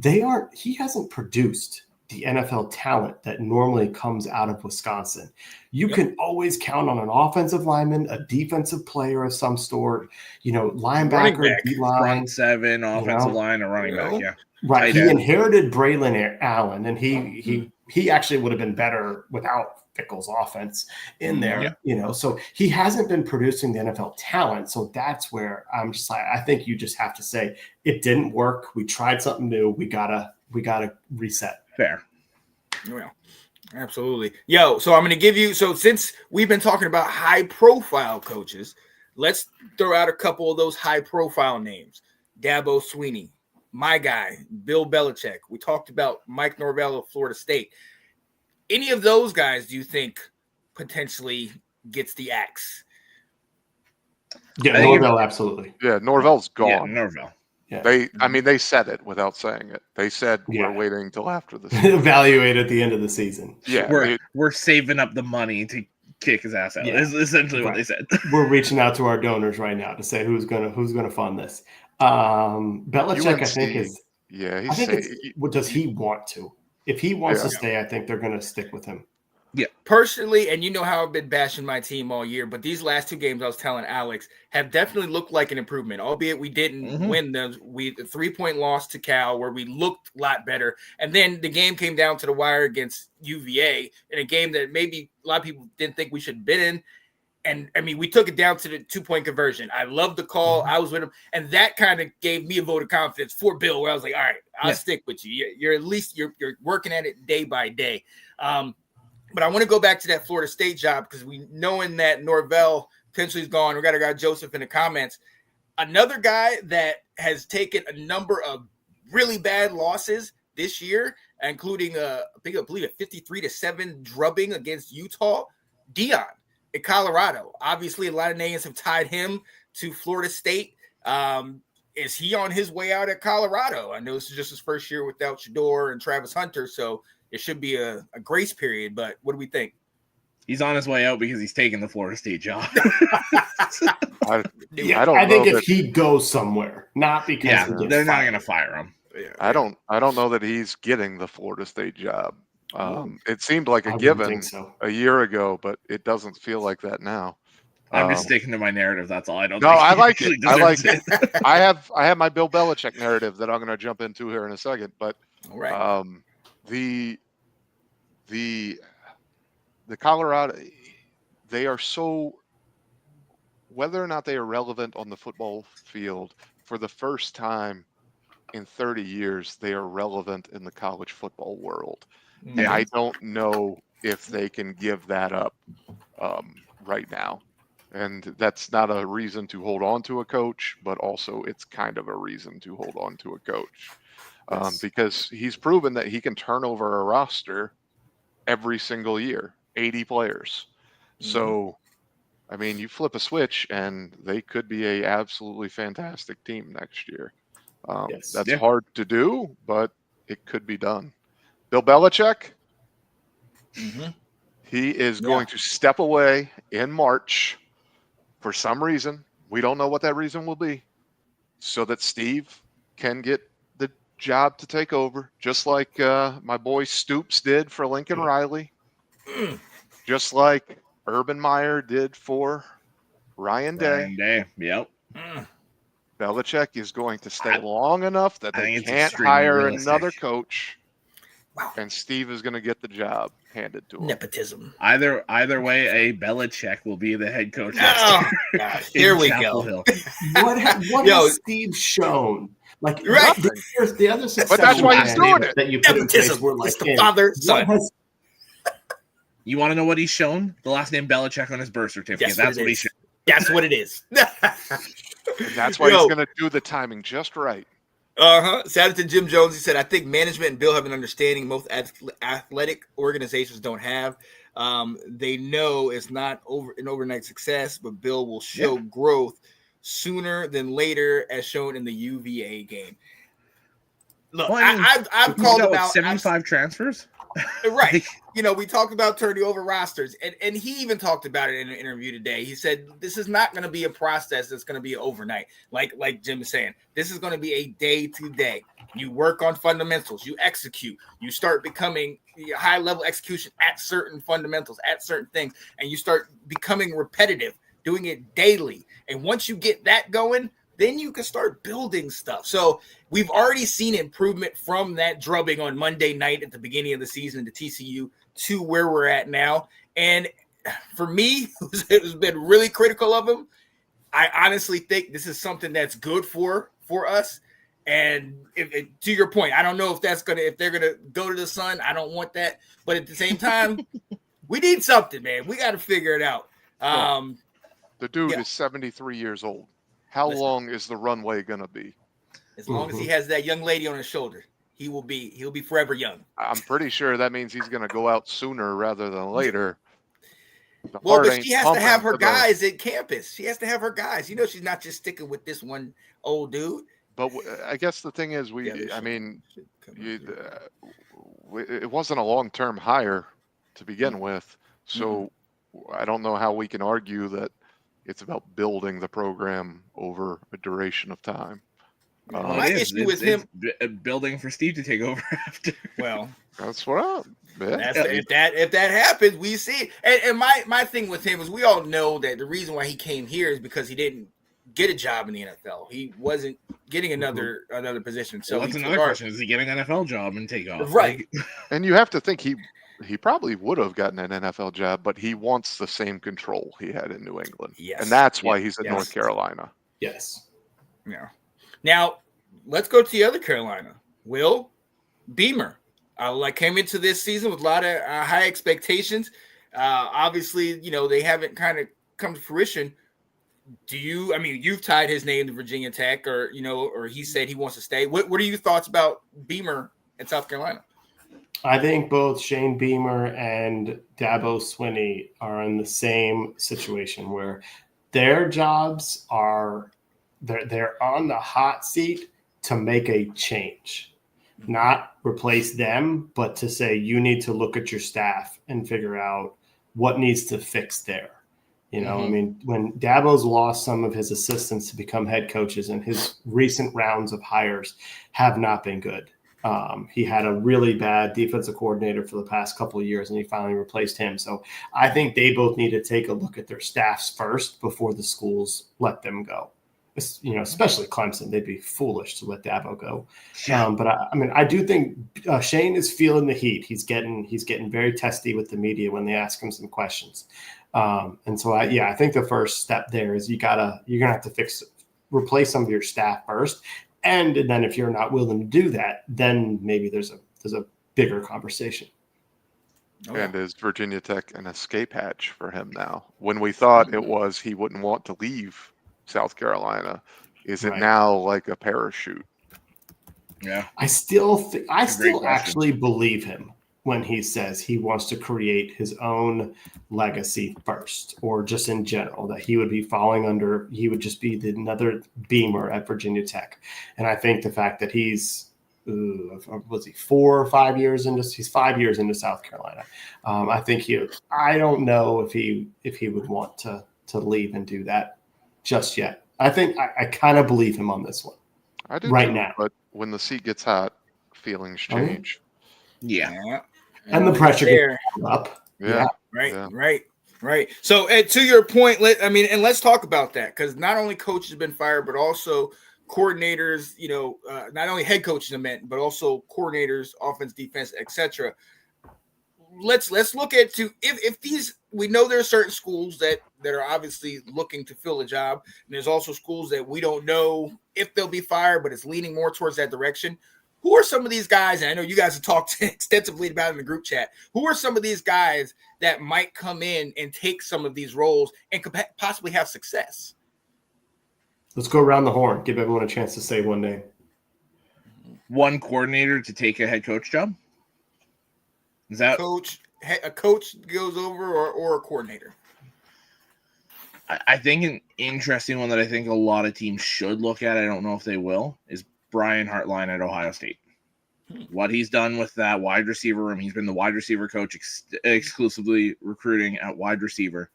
Speaker 5: he hasn't produced the NFL talent that normally comes out of Wisconsin. You can always count on an offensive lineman, a defensive player of some sort, linebacker, D-line.
Speaker 3: Front 7, offensive line, a running back, yeah.
Speaker 5: Right. He inherited Braylon Allen, and he actually would have been better without Fickell's offense in there, so he hasn't been producing the NFL talent. So that's where I'm just like, I think you just have to say it didn't work. We tried something new. We gotta reset.
Speaker 3: Fair.
Speaker 2: Well, absolutely. So I'm going to give you, since we've been talking about high profile coaches, let's throw out a couple of those high profile names. Dabo Swinney, my guy, Bill Belichick. We talked about Mike Norvell of Florida State. Any of those guys do you think potentially gets the axe?
Speaker 5: Yeah, Norvell, absolutely.
Speaker 4: Yeah, Norvell's gone.
Speaker 3: Yeah, Norvell.
Speaker 5: Yeah.
Speaker 4: They said it without saying it. They said we're waiting until after the
Speaker 5: season. Evaluate at the end of the season.
Speaker 4: Yeah,
Speaker 3: we're saving up the money to kick his ass out. Yeah. Is essentially what they said.
Speaker 5: We're reaching out to our donors right now to say who's gonna fund this. Belichick, UNC, I think is.
Speaker 4: Yeah,
Speaker 5: does he want to? If he wants to stay, I think they're going to stick with him.
Speaker 2: Yeah, personally, and how I've been bashing my team all year, but these last 2 games I was telling Alex have definitely looked like an improvement, albeit we didn't win them. We 3-point loss to Cal where we looked a lot better. And then the game came down to the wire against UVA in a game that maybe a lot of people didn't think we should have been in. And I mean, we took it down to the 2-point conversion. I love the call. I was with him. And that kind of gave me a vote of confidence for Bill, where I was like, all right, I'll stick with you. You're at least you're working at it day by day. But I want to go back to that Florida State job because knowing that Norvell potentially is gone. We got our guy Joseph in the comments. Another guy that has taken a number of really bad losses this year including I believe a 53-7 drubbing against Utah. Dion in Colorado. Obviously, a lot of names have tied him to Florida State. Is he on his way out at Colorado? I know this is just his first year without Shador and Travis Hunter, so it should be a grace period. But what do we think?
Speaker 3: He's on his way out because he's taking the Florida State job.
Speaker 5: I think if he goes somewhere, not because
Speaker 3: they're not going to fire him.
Speaker 4: Yeah, I don't know that he's getting the Florida State job. It seemed like a given a year ago, but it doesn't feel like that now.
Speaker 3: I'm just sticking to my narrative. That's all.
Speaker 4: I like it. I like it. I have my Bill Belichick narrative that I'm going to jump into here in a second. But the Colorado, they are so, whether or not they are relevant on the football field, for the first time in 30 years, they are relevant in the college football world. Mm-hmm. And I don't know if they can give that up right now. And that's not a reason to hold on to a coach, but also it's kind of a reason to hold on to a coach because he's proven that he can turn over a roster every single year, 80 players. Mm-hmm. So, I mean, you flip a switch and they could be a absolutely fantastic team next year. That's hard to do, but it could be done. Bill Belichick, he is going to step away in March for some reason. We don't know what that reason will be, so that Steve can get the job to take over, just like my boy Stoops did for Lincoln Riley, just like Urban Meyer did for Ryan Day.
Speaker 3: Yep.
Speaker 4: Belichick is going to stay long enough that they can't hire another coach, and Steve is going to get the job handed to him.
Speaker 2: Nepotism.
Speaker 3: Either way, a Belichick will be the head coach.
Speaker 2: Here we go.
Speaker 5: What has Steve shown? Like the other succession,
Speaker 4: but that's why he's doing it.
Speaker 5: That you put in place were like
Speaker 2: the father son.
Speaker 3: You want to know what he's shown? The last name Belichick on his birth certificate. That's what he should.
Speaker 2: That's what it is.
Speaker 4: And that's why he's going to do the timing just right.
Speaker 2: Shout out to Jim Jones. He said, I think management and Bill have an understanding most athletic organizations don't have. They know it's not an overnight success, but Bill will show growth sooner than later, as shown in the UVA game. Look, I've called about
Speaker 3: 75 transfers.
Speaker 2: Right. We talked about turning over rosters, and he even talked about it in an interview today. He said, this is not going to be a process that's going to be overnight. Like Jim is saying, this is going to be a day to day. You work on fundamentals, you execute, you start becoming high level execution at certain fundamentals, at certain things, and you start becoming repetitive, doing it daily. And once you get that going, then you can start building stuff. So we've already seen improvement from that drubbing on Monday night at the beginning of the season to TCU to where we're at now. And for me, it has been really critical of him. I honestly think this is something that's good for us. And to your point, I don't know if they're gonna go to the sun. I don't want that. But at the same time, we need something, man. We got to figure it out.
Speaker 4: The dude is 73 years old. How long is the runway going to be?
Speaker 2: As long as he has that young lady on his shoulder, he'll be forever young.
Speaker 4: I'm pretty sure that means he's going to go out sooner rather than later.
Speaker 2: But she has to have her guys at campus. She has to have her guys. She's not just sticking with this one old dude.
Speaker 4: But I guess the thing is, it wasn't a long-term hire to begin with. So I don't know how we can argue that it's about building the program over a duration of time.
Speaker 2: My issue with him
Speaker 3: building for Steve to take over after.
Speaker 2: Well,
Speaker 4: that's what
Speaker 2: if that happens, we see it. And my thing with him is, we all know that the reason why he came here is because he didn't get a job in the NFL. He wasn't getting another position. So
Speaker 3: that's another question: is he getting an NFL job and take off?
Speaker 2: Right.
Speaker 4: And you have to think he probably would have gotten an NFL job, but he wants the same control he had in New England.
Speaker 2: Yes.
Speaker 4: And that's why he's at North Carolina.
Speaker 5: Yes.
Speaker 2: Yeah. Now, let's go to the other Carolina. Will Beamer. Came into this season with a lot of high expectations. Obviously, they haven't kind of come to fruition. You've tied his name to Virginia Tech, or he said he wants to stay. What are your thoughts about Beamer in South Carolina?
Speaker 5: I think both Shane Beamer and Dabo Swinney are in the same situation where their jobs are they're on the hot seat to make a change, not replace them, but to say you need to look at your staff and figure out what needs to fix there. You know, I mean, when Dabo's lost some of his assistants to become head coaches, and his recent rounds of hires have not been good. He had a really bad defensive coordinator for the past couple of years, and he finally replaced him. So I think they both need to take a look at their staffs first before the schools let them go. You know, especially Clemson, they'd be foolish to let Dabo go. But I mean, I do think Shane is feeling the heat. He's getting very testy with the media when they ask him some questions. And so I think the first step there is you're gonna have to replace some of your staff first. And then if you're not willing to do that, then maybe there's a bigger conversation.
Speaker 4: And is Virginia Tech an escape hatch for him now? When we thought it was he wouldn't want to leave South Carolina, is it now like a parachute?
Speaker 3: Yeah.
Speaker 5: I still actually believe him when he says he wants to create his own legacy first, or just in general, that he would just be another Beamer at Virginia Tech. And I think the fact that he's 4 or 5 years into, he's 5 years into South Carolina. I don't know if he would want to leave and do that just yet. I think I kind of believe him on this one.
Speaker 4: I do
Speaker 5: right
Speaker 4: too,
Speaker 5: now.
Speaker 4: but when the seat gets hot, feelings change.
Speaker 3: Yeah.
Speaker 5: And the pressure gets up.
Speaker 4: Yeah.
Speaker 2: Right. So to your point, let's talk about that, because not only coaches have been fired, but also coordinators, not only head coaches but also coordinators, offense, defense, etc. Let's look at if these, we know there are certain schools that are obviously looking to fill a job, and there's also schools that we don't know if they'll be fired, but it's leaning more towards that direction. Who are some of these guys? And I know you guys have talked extensively about it in the group chat. Who are some of these guys that might come in and take some of these roles and could possibly have success?
Speaker 5: Let's go around the horn. Give everyone a chance to say one name.
Speaker 3: One coordinator to take a head coach job? Is that
Speaker 2: a coach goes over, or a coordinator?
Speaker 3: I think an interesting one that I think a lot of teams should look at, I don't know if they will, is Brian Hartline at Ohio State. What he's done with that wide receiver room, he's been the wide receiver coach exclusively recruiting at wide receiver.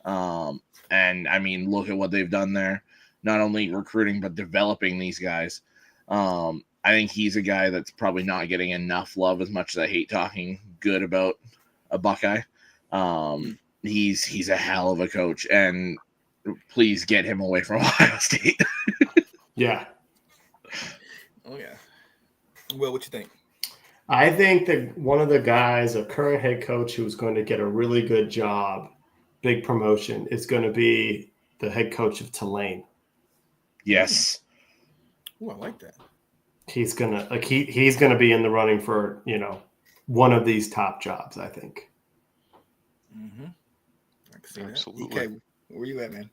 Speaker 3: And I mean, look at what they've done there. Not only recruiting, but developing these guys. I think he's a guy that's probably not getting enough love, as much as I hate talking good about a Buckeye. He's a hell of a coach, and please get him away from Ohio State.
Speaker 5: Yeah.
Speaker 2: Oh, yeah. Will, what you think?
Speaker 5: I think that one of the guys, a current head coach who's going to get a really good job, big promotion, is going to be the head coach of Tulane.
Speaker 3: Yes.
Speaker 2: Oh, I like that.
Speaker 5: He's gonna he's gonna be in the running for one of these top jobs, I think.
Speaker 2: Mm-hmm. I can see
Speaker 4: Absolutely.
Speaker 2: that. Okay, where you at, man?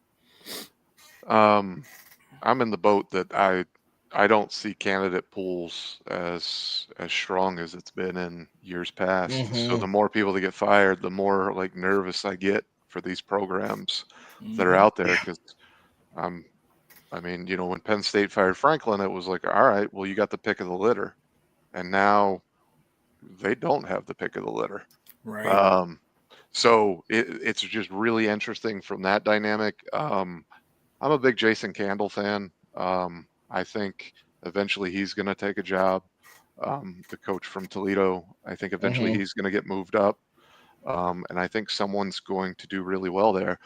Speaker 4: I'm in the boat that I don't see candidate pools as strong as it's been in years past. So the more people that get fired, the more nervous I get for these programs that are out there, because when Penn State fired Franklin, it was like, all right, well, you got the pick of the litter, and now they don't have the pick of the litter.
Speaker 2: Right.
Speaker 4: So it's just really interesting from that dynamic. I'm a big Jason Candle fan. I think eventually he's going to take a job. The coach from Toledo, I think eventually he's going to get moved up. And I think someone's going to do really well there.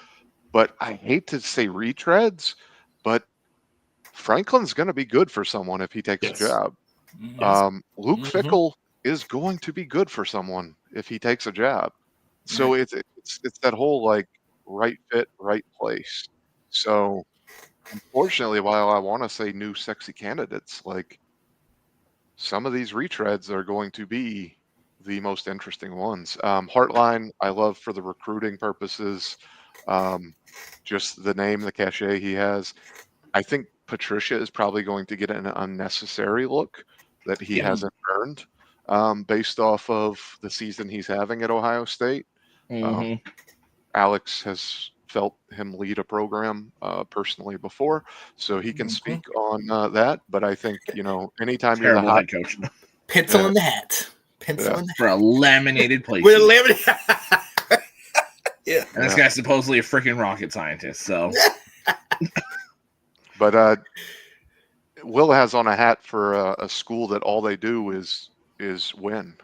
Speaker 4: But I hate to say retreads, but Franklin's going to be good for someone if he takes a job.
Speaker 5: Yes.
Speaker 4: Luke Fickell is going to be good for someone if he takes a job. So it's that whole right fit, right place. So unfortunately, while I want to say new sexy candidates, some of these retreads are going to be the most interesting ones. Hartline, I love for the recruiting purposes. Just the name, the cachet he has. I think Patricia is probably going to get an unnecessary look that he hasn't earned. based off of the season he's having at Ohio State.
Speaker 3: Mm-hmm.
Speaker 4: Alex has felt him lead a program personally before, so he can speak on that. But I think, anytime you're the
Speaker 3: Terrible
Speaker 4: hot
Speaker 3: head coach.
Speaker 2: Pencil in the hat. Pencil in the
Speaker 3: For a laminated plate
Speaker 2: with a
Speaker 3: sheet.
Speaker 2: laminated. Yeah.
Speaker 3: And this guy's supposedly a freaking rocket scientist. So,
Speaker 4: but Will has on a hat for a school that all they do is win.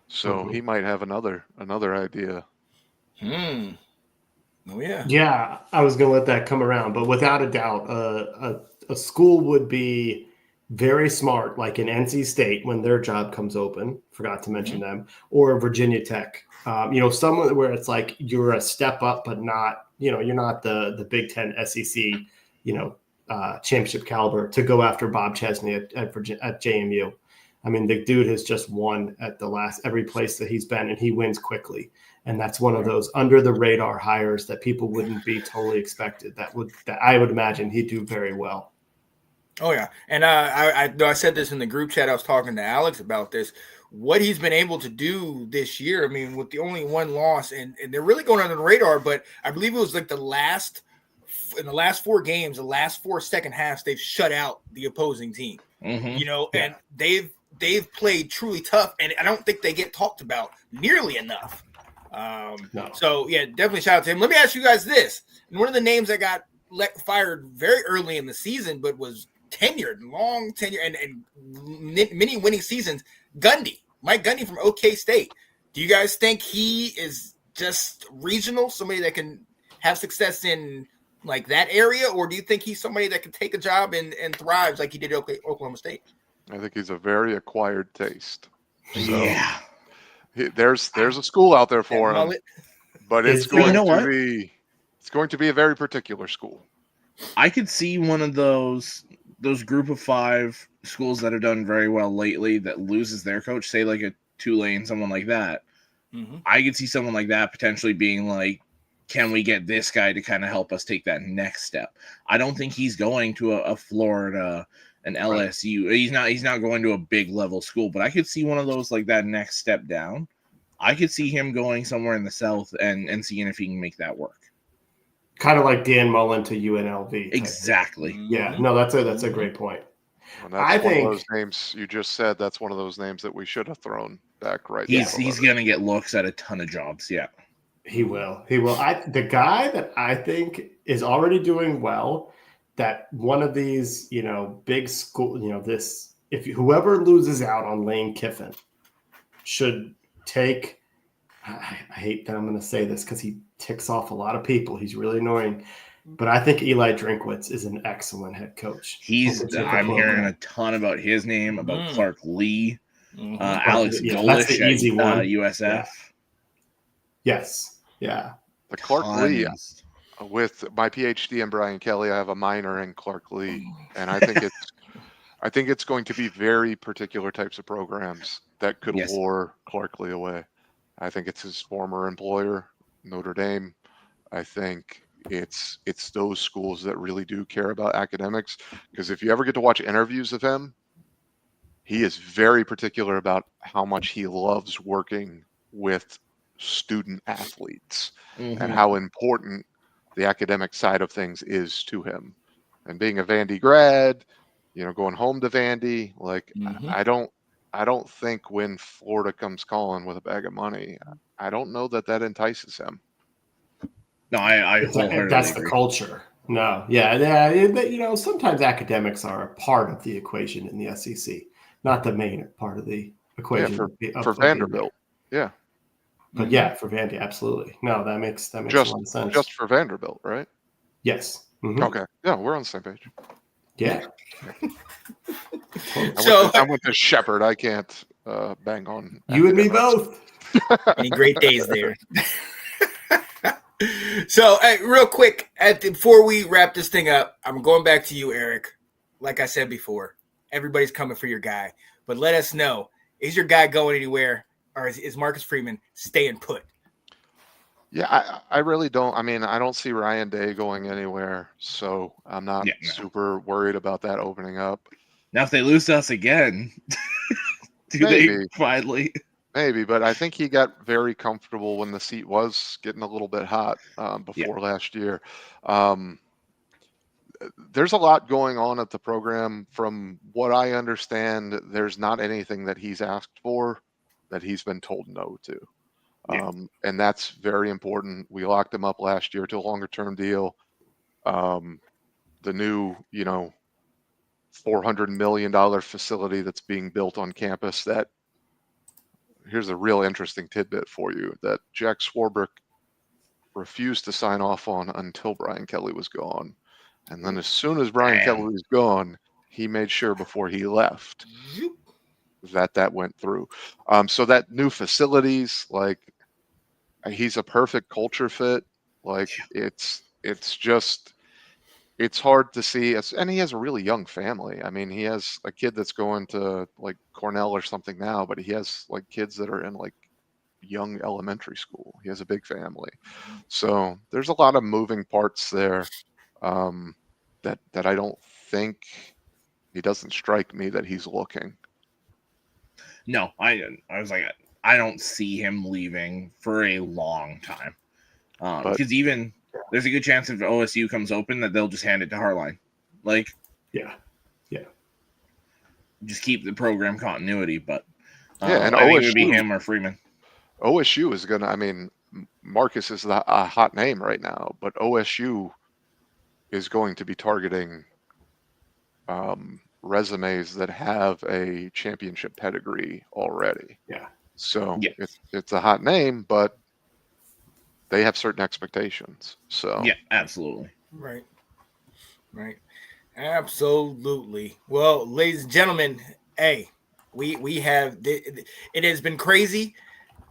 Speaker 4: So he might have another idea.
Speaker 2: Oh yeah.
Speaker 5: Yeah, I was going to let that come around, but without a doubt, a school would be very smart, like in NC State when their job comes open. Forgot to mention them, or Virginia Tech. Someone where it's like you're a step up, but not, you're not the Big Ten SEC, championship caliber to go after Bob Chesney at JMU. I mean, the dude has just won at every place that he's been, and he wins quickly. And that's one of those under the radar hires that people wouldn't be totally expected. That I would imagine he'd do very well.
Speaker 2: Oh yeah, and I said this in the group chat. I was talking to Alex about this. What he's been able to do this year. I mean, with the only one loss, and they're really going under the radar. But I believe it was like in the last 4 games, the last 4 second halves, they've shut out the opposing team.
Speaker 3: Mm-hmm.
Speaker 2: And they've played truly tough, and I don't think they get talked about nearly enough.
Speaker 5: No.
Speaker 2: So yeah, definitely shout out to him. Let me ask you guys this: and one of the names that got fired very early in the season, but was long tenure, and many winning seasons. Mike Gundy from OK State. Do you guys think he is just regional, somebody that can have success in like that area, or do you think he's somebody that can take a job and thrives like he did at Oklahoma State?
Speaker 4: I think he's a very acquired taste. So
Speaker 3: Yeah.
Speaker 4: There's a school out there for him, but it's going to be a very particular school.
Speaker 3: I could see one of those group of 5 schools that have done very well lately that loses their coach, say like a Tulane, someone like that.
Speaker 2: Mm-hmm.
Speaker 3: I could see someone like that potentially being like, can we get this guy to kind of help us take that next step? I don't think he's going to a Florida, an LSU. Right. He's not going to a big level school, but I could see one of those like that next step down. I could see him going somewhere in the South and seeing if he can make that work.
Speaker 5: Kind of like Dan Mullen to UNLV.
Speaker 3: Exactly.
Speaker 5: Yeah. No, that's a great point.
Speaker 4: And that's one of those names you just said. That's one of those names that we should have thrown back right.
Speaker 3: He's going to get looks at a ton of jobs. Yeah.
Speaker 5: He will. The guy that I think is already doing well, that one of these, big school, whoever loses out on Lane Kiffin should take, I hate that I'm going to say this because he ticks off a lot of people. He's really annoying. But I think Eli Drinkwitz is an excellent head coach.
Speaker 3: I'm hearing a ton about his name, about Clark Lee, Alex Golish
Speaker 5: that's the easy one.
Speaker 3: USF.
Speaker 5: Yeah. Yes. Yeah.
Speaker 4: The Clark Lee, with my PhD in Brian Kelly, I have a minor in Clark Lee, and I think it's going to be very particular types of programs that could lure Clark Lee away. I think it's his former employer, Notre Dame. I think it's those schools that really do care about academics, because if you ever get to watch interviews of him, he is very particular about how much he loves working with student athletes and how important the academic side of things is to him. And being a Vandy grad, going home to Vandy, I don't think when Florida comes calling with a bag of money, I don't know that entices him.
Speaker 3: No, I
Speaker 5: that's the culture. No, yeah. Sometimes academics are a part of the equation in the SEC, not the main part of the equation.
Speaker 4: Yeah, for Vanderbilt, yeah.
Speaker 5: But for Vandy, absolutely. No, that makes a lot of sense.
Speaker 4: Just for Vanderbilt, right?
Speaker 5: Yes. Mm-hmm.
Speaker 4: Okay. Yeah, we're on the same page.
Speaker 5: Yeah.
Speaker 4: I went to Shepherd. I can't bang on.
Speaker 5: You and me both.
Speaker 2: Any great days there. So, real quick, before we wrap this thing up, I'm going back to you, Eric. Like I said before, everybody's coming for your guy. But let us know, is your guy going anywhere, or is Marcus Freeman staying put?
Speaker 4: Yeah, I really don't. I mean, I don't see Ryan Day going anywhere, so I'm not super worried about that opening up.
Speaker 3: Now, if they lose to us again, they finally?
Speaker 4: Maybe, but I think he got very comfortable when the seat was getting a little bit hot before last year. There's a lot going on at the program. From what I understand, there's not anything that he's asked for that he's been told no to. And that's very important. We locked him up last year to a longer term deal. The new, $400 million facility that's being built on campus, that here's a real interesting tidbit for you, that Jack Swarbrick refused to sign off on until Brian Kelly was gone. And then as soon as Brian Kelly was gone, he made sure before he left that went through. So that new facilities, like, he's a perfect culture fit. Like, it's hard to see. And he has a really young family. I mean, he has a kid that's going to like Cornell or something now, but he has like kids that are in like young elementary school. He has a big family. So there's a lot of moving parts there that I don't think, he doesn't strike me that he's looking.
Speaker 3: No, I was like, I don't see him leaving for a long time. Because even there's a good chance if OSU comes open that they'll just hand it to Harline. Like, just keep the program continuity. But
Speaker 4: and
Speaker 3: I think it would be him or Freeman.
Speaker 4: OSU is gonna. I mean, Marcus is a hot name right now, but OSU is going to be targeting resumes that have a championship pedigree already. So it's a hot name, but they have certain expectations. So
Speaker 3: absolutely.
Speaker 2: Right. Absolutely. Well, ladies and gentlemen, hey, we have it has been crazy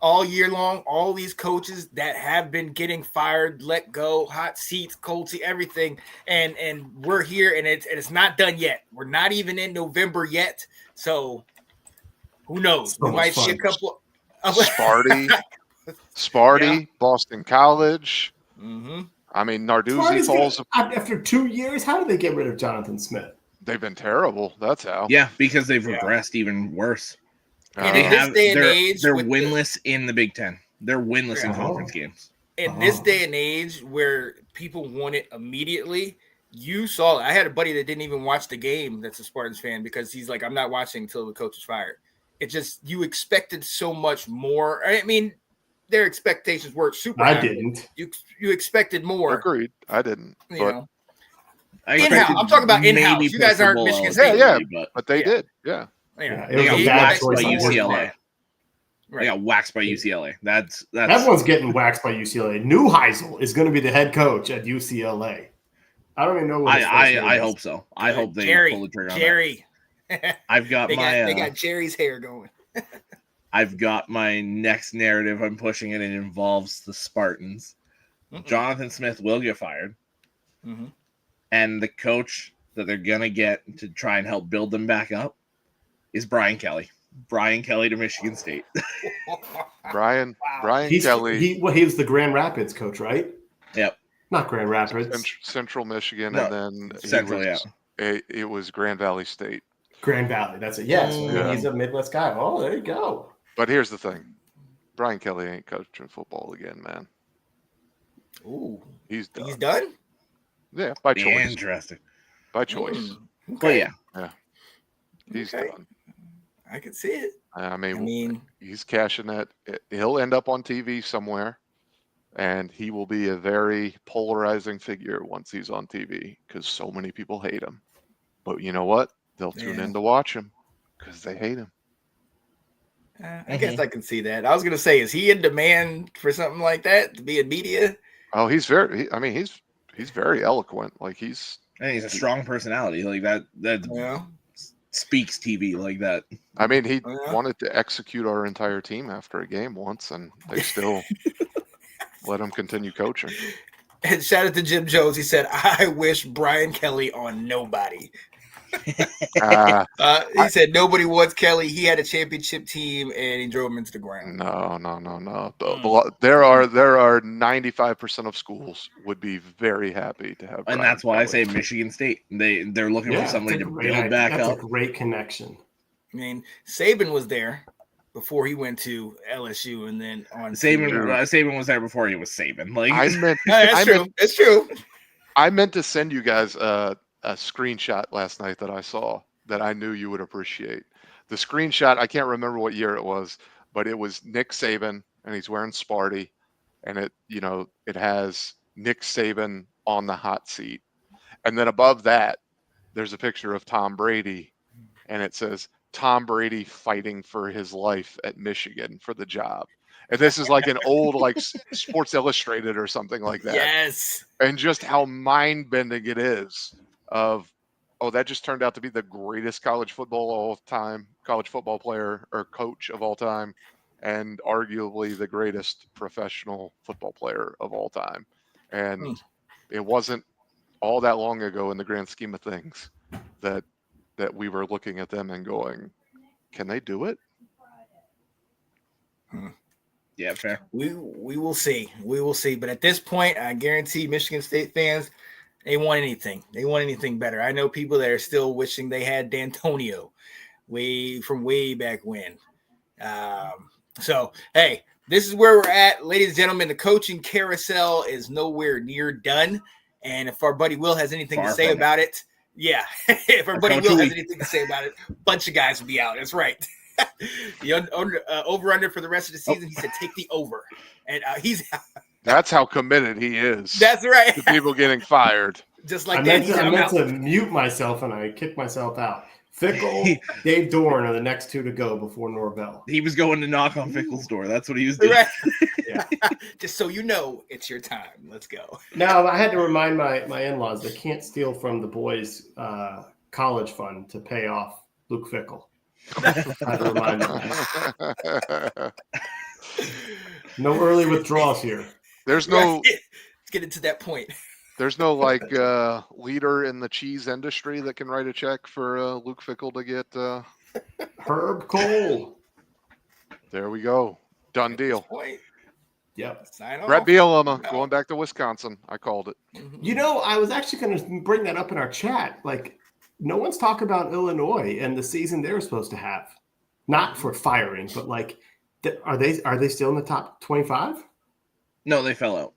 Speaker 2: all year long. All these coaches that have been getting fired, let go, hot seats, cold seat, everything, and we're here, and it's not done yet. We're not even in November yet, so who knows? We might see a couple of
Speaker 4: Sparty, Boston College. I mean, Narduzzi falls
Speaker 5: after 2 years. How did they get rid of Jonathan Smith?
Speaker 4: They've been terrible. That's how.
Speaker 3: Yeah, because they've regressed even worse.
Speaker 2: And in this day and age,
Speaker 3: they're winless in the Big Ten. They're winless in conference games.
Speaker 2: In this day and age, where people want it immediately, you saw it. I had a buddy that didn't even watch the game. That's a Spartans fan, because he's like, I'm not watching until the coach is fired. It just, you expected so much more. I mean, their expectations weren't super.
Speaker 5: I didn't.
Speaker 2: You expected more.
Speaker 4: Agreed. I didn't.
Speaker 2: In-house. I'm talking about in-house. You guys aren't Michigan State.
Speaker 4: But they did. Yeah.
Speaker 3: They got waxed by UCLA. They got waxed by UCLA. That's
Speaker 5: everyone's getting waxed by UCLA. Neuheisel is going to be the head coach at UCLA. I don't even know what
Speaker 3: I hope so. I hope they pull the trigger on
Speaker 2: Jerry.
Speaker 3: I've got
Speaker 2: they got Jerry's hair going.
Speaker 3: I've got my next narrative. I'm pushing it. It involves the Spartans. Jonathan Smith will get fired. And the coach that they're going to get to try and help build them back up is Brian Kelly. Brian Kelly to Michigan State.
Speaker 4: Brian Kelly.
Speaker 5: He was the Grand Rapids coach, right?
Speaker 3: Yep.
Speaker 5: Not Grand Rapids.
Speaker 4: Central Michigan, and then it was Grand Valley State.
Speaker 5: Grand Valley, that's it. Yes, he's a Midwest guy. Oh, there you go.
Speaker 4: But here's the thing. Brian Kelly ain't coaching football again, man.
Speaker 2: Ooh.
Speaker 4: He's done.
Speaker 2: He's done?
Speaker 4: Yeah, by choice.
Speaker 3: Interesting.
Speaker 4: By choice.
Speaker 2: Okay.
Speaker 4: Yeah. He's done.
Speaker 2: I can see it.
Speaker 4: I mean, he's cashing that. He'll end up on TV somewhere, and he will be a very polarizing figure once he's on TV, because so many people hate him. But you know what? They'll tune in to watch him because they hate him.
Speaker 2: I guess I can see that. I was going to say, is he in demand for something like that, to be in media?
Speaker 4: Oh, he's very very eloquent. Like, he's
Speaker 3: a strong personality. Like that speaks TV like that.
Speaker 4: I mean, he wanted to execute our entire team after a game once, and they still let him continue coaching.
Speaker 2: And shout out to Jim Jones. He said, I wish Brian Kelly on nobody. He said nobody wants Kelly. He had a championship team and he drove him into the ground.
Speaker 4: No. There are 95% of schools would be very happy to have.
Speaker 3: And that's why I say Michigan State. They're looking for somebody to build back up.
Speaker 5: That's a great connection.
Speaker 2: I mean, Saban was there before he went to LSU, and then on
Speaker 3: Saban was there before he was Saban. Like
Speaker 2: that's true.
Speaker 4: I meant to send you guys a screenshot last night that I saw that I knew you would appreciate. The screenshot, I can't remember what year it was, but it was Nick Saban, and he's wearing Sparty, and it has Nick Saban on the hot seat. And then above that, there's a picture of Tom Brady, and it says, Tom Brady fighting for his life at Michigan for the job. And this is like an old Sports Illustrated or something like that.
Speaker 2: Yes.
Speaker 4: And just how mind-bending it is of, that just turned out to be the greatest college football player or coach of all time, and arguably the greatest professional football player of all time. And it wasn't all that long ago in the grand scheme of things that we were looking at them and going, can they do it?
Speaker 3: Yeah, fair.
Speaker 2: We will see. We will see. But at this point, I guarantee Michigan State fans, they want anything. They want anything better. I know people that are still wishing they had D'Antonio way back when. So, hey, this is where we're at. Ladies and gentlemen, the coaching carousel is nowhere near done. And if our buddy Will has anything to say about it, if our buddy Will has anything to say about it, a bunch of guys will be out. That's right. The over-under for the rest of the season, he said take the over. And
Speaker 4: that's how committed he is.
Speaker 2: That's right.
Speaker 4: To people getting fired.
Speaker 2: Just like
Speaker 5: I meant to mute myself, and I kicked myself out. Fickle, Dave Dorn are the next two to go before Norvell.
Speaker 3: He was going to knock on Fickle's door. That's what he was doing.
Speaker 2: Right. Yeah. Just so you know, it's your time. Let's go.
Speaker 5: Now, I had to remind my in-laws they can't steal from the boys' college fund to pay off Luke Fickle. I had to remind them that. No early withdrawals here.
Speaker 4: There's no.
Speaker 2: Let's get into that point.
Speaker 4: There's no leader in the cheese industry that can write a check for Luke Fickle to get
Speaker 5: Herb Cole.
Speaker 4: There we go. Done deal.
Speaker 5: Yep.
Speaker 2: Sign off.
Speaker 4: Brett Bielema going back to Wisconsin. I called it.
Speaker 5: You know, I was actually going to bring that up in our chat. Like, no one's talking about Illinois and the season they're supposed to have. Not for firing, but are they still in the top 25?
Speaker 3: No, they fell out.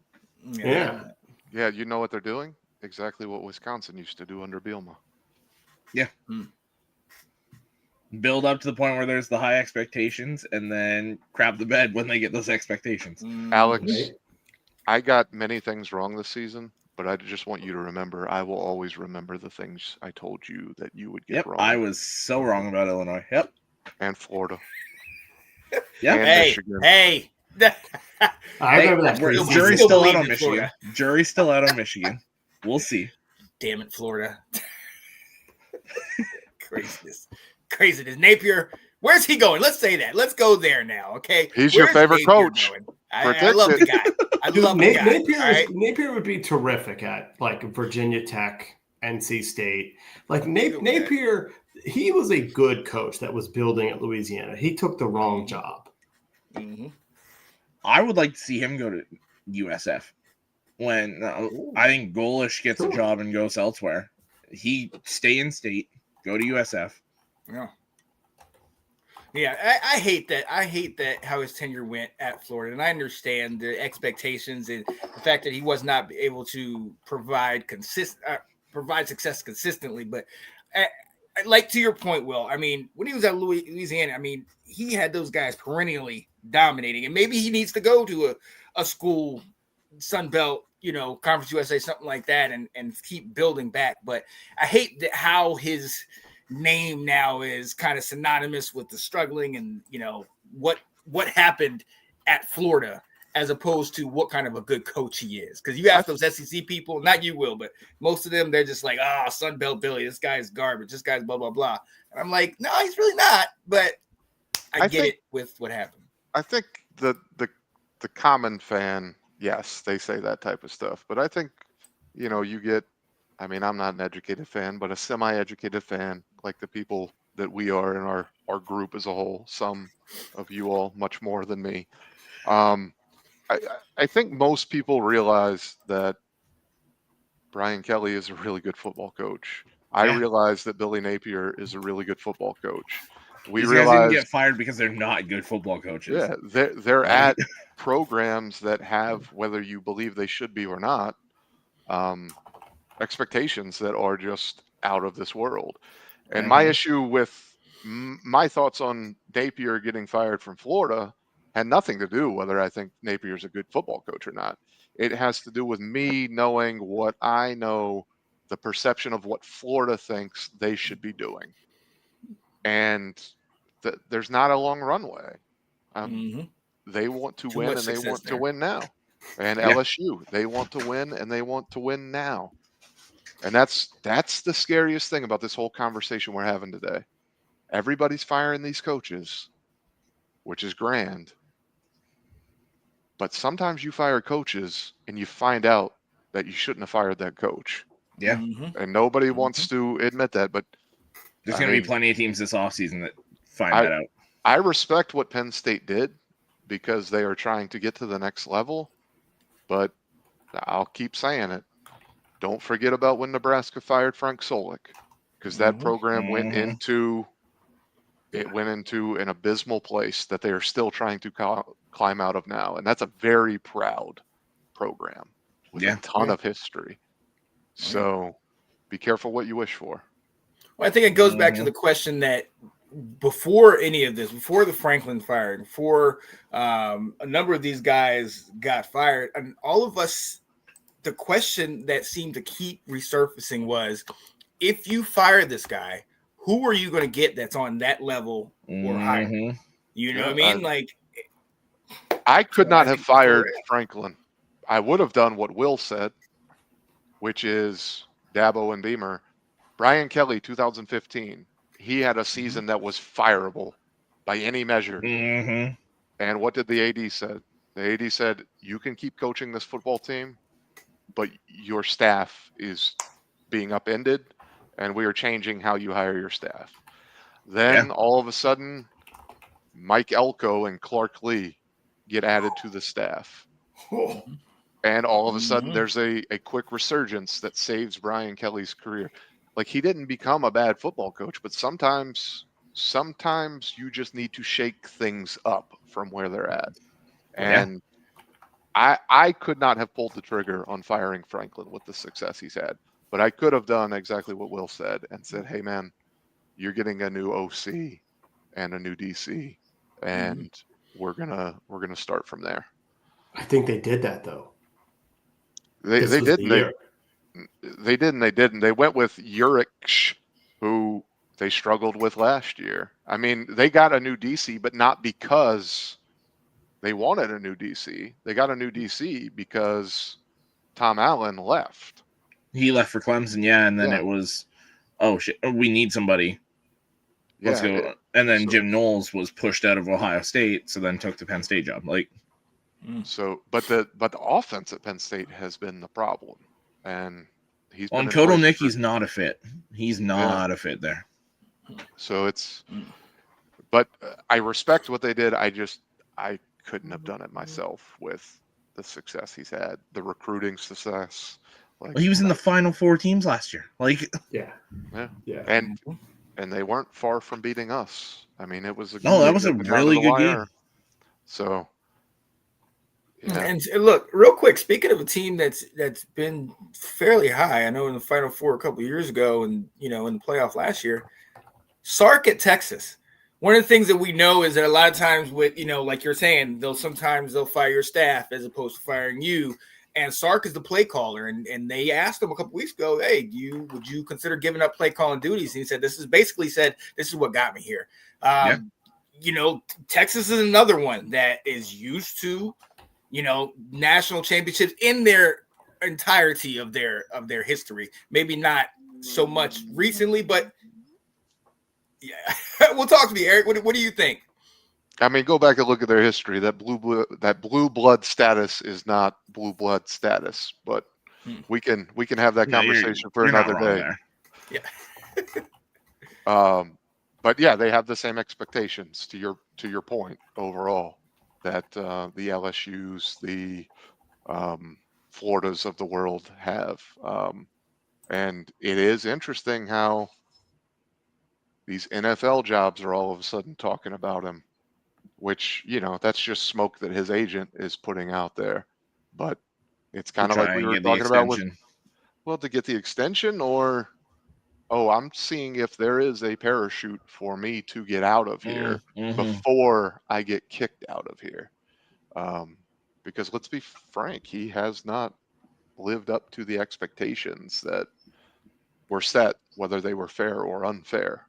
Speaker 5: Yeah.
Speaker 4: Yeah, you know what they're doing? Exactly what Wisconsin used to do under Bielema.
Speaker 3: Yeah. Build up to the point where there's the high expectations and then crap the bed when they get those expectations.
Speaker 4: Alex, I got many things wrong this season, but I just want you to remember, I will always remember the things I told you that you would get wrong.
Speaker 3: I was so wrong about Illinois. Yep.
Speaker 4: And Florida.
Speaker 3: Yeah.
Speaker 4: Michigan.
Speaker 2: Hey.
Speaker 5: I remember that.
Speaker 3: Jury's still out on Michigan. Florida. Jury's still out on Michigan. We'll see.
Speaker 2: Damn it, Florida. Craziness. Napier, where's he going? Let's say that. Let's go there now, okay?
Speaker 4: He's your favorite coach.
Speaker 2: I love the guy. I love the guy.
Speaker 5: Napier would be terrific at Virginia Tech, NC State. Napier, he was a good coach that was building at Louisiana. He took the wrong job.
Speaker 2: Mm-hmm.
Speaker 3: I would like to see him go to USF when I think Golish gets a job and goes elsewhere. He stay in state, go to USF.
Speaker 2: Yeah, I hate that. I hate that how his tenure went at Florida, and I understand the expectations and the fact that he was not able to provide success consistently. But like to your point, Will, I mean, when he was at Louisiana, I mean, he had those guys perennially dominating, and maybe he needs to go to a school, Sun Belt, Conference USA, something like that, and keep building back. But I hate that how his name now is kind of synonymous with the struggling and what happened at Florida as opposed to what kind of a good coach he is. Because you ask those SEC people, not you, Will, but most of them, they're just like, Sun Belt Billy, this guy's garbage, this guy's blah blah blah. And I'm like, no, he's really not. But I get it with what happened.
Speaker 4: I think the common fan, yes, they say that type of stuff. But I think, you get, I mean, I'm not an educated fan, but a semi-educated fan, like the people that we are in our group as a whole, some of you all much more than me. I think most people realize that Brian Kelly is a really good football coach. I realize that Billy Napier is a really good football coach. we
Speaker 3: These
Speaker 4: realized
Speaker 3: guys didn't get fired because they're not good football coaches.
Speaker 4: Yeah, they're at programs that have, whether you believe they should be or not, expectations that are just out of this world. And my issue with my thoughts on Napier getting fired from Florida had nothing to do whether I think Napier's a good football coach or not. It has to do with me knowing what I know, the perception of what Florida thinks they should be doing. And there's not a long runway. They want to win, and they want to win now. And LSU, they want to win, and they want to win now. And that's the scariest thing about this whole conversation we're having today. Everybody's firing these coaches, which is grand. But sometimes you fire coaches and you find out that you shouldn't have fired that coach.
Speaker 3: Yeah.
Speaker 4: And nobody wants to admit that, but
Speaker 3: there's going to be plenty of teams this offseason that find that out.
Speaker 4: I respect what Penn State did because they are trying to get to the next level, but I'll keep saying it. Don't forget about when Nebraska fired Frank Solich, because that program went into an abysmal place that they are still trying to climb out of now, and that's a very proud program with a ton of history. So be careful what you wish for.
Speaker 2: Well, I think it goes back to the question that before any of this, before the Franklin fired, before a number of these guys got fired, and all of us, the question that seemed to keep resurfacing was, if you fire this guy, who are you going to get that's on that level or higher? You know what I mean? Like,
Speaker 4: I could not have fired Franklin. I would have done what Will said, which is Dabo and Beamer. Brian Kelly, 2015, he had a season that was fireable by any measure. And what did the AD said? The AD said, you can keep coaching this football team, but your staff is being upended, and we are changing how you hire your staff. Then all of a sudden, Mike Elko and Clark Lee get added to the staff. And all of a sudden, there's a quick resurgence that saves Brian Kelly's career. Like, he didn't become a bad football coach, but sometimes you just need to shake things up from where they're at. And I could not have pulled the trigger on firing Franklin with the success he's had, but I could have done exactly what Will said and said, hey, man, you're getting a new OC and a new DC, and we're gonna start from there.
Speaker 5: I think they did that, though.
Speaker 4: They didn't. They didn't. They went with Urich, who they struggled with last year. I mean, they got a new DC, but not because they wanted a new DC. They got a new DC because Tom Allen left.
Speaker 3: He left for Clemson, and then it was, oh shit, we need somebody. Let's go. And then Jim Knowles was pushed out of Ohio State, so then took the Penn State job. Like,
Speaker 4: so, but the offense at Penn State has been the problem, and he's
Speaker 3: on Koto Nick. He's not a fit. He's not a fit there.
Speaker 4: So it's, but I respect what they did. I couldn't have done it myself with the success he's had, the recruiting success. Like,
Speaker 3: well, he was in the Final Four teams last year. Like,
Speaker 4: and they weren't far from beating us. I mean, it was
Speaker 3: that was a really good game.
Speaker 4: So,
Speaker 2: and look, real quick, speaking of a team that's been fairly high, I know in the Final Four a couple of years ago, and in the playoff last year, Sark at Texas. One of the things that we know is that a lot of times with, like you're saying, they'll fire your staff as opposed to firing you. And Sark is the play caller. And they asked him a couple weeks ago, hey, would you consider giving up play calling duties? And he said, this is what got me here. Texas is another one that is used to, national championships in their entirety of their history. Maybe not so much recently, but we'll talk to you, Eric. What do you think?
Speaker 4: I mean, go back and look at their history. That blue blood status is not blue blood status, but we can have that conversation for another day. But they have the same expectations to your point overall that the LSUs, the Floridas of the world have, and it is interesting how these NFL jobs are all of a sudden talking about him, which, that's just smoke that his agent is putting out there. But it's kind of like we were talking about with, to get the extension, or, I'm seeing if there is a parachute for me to get out of here before I get kicked out of here. Because let's be frank, he has not lived up to the expectations that were set, whether they were fair or unfair,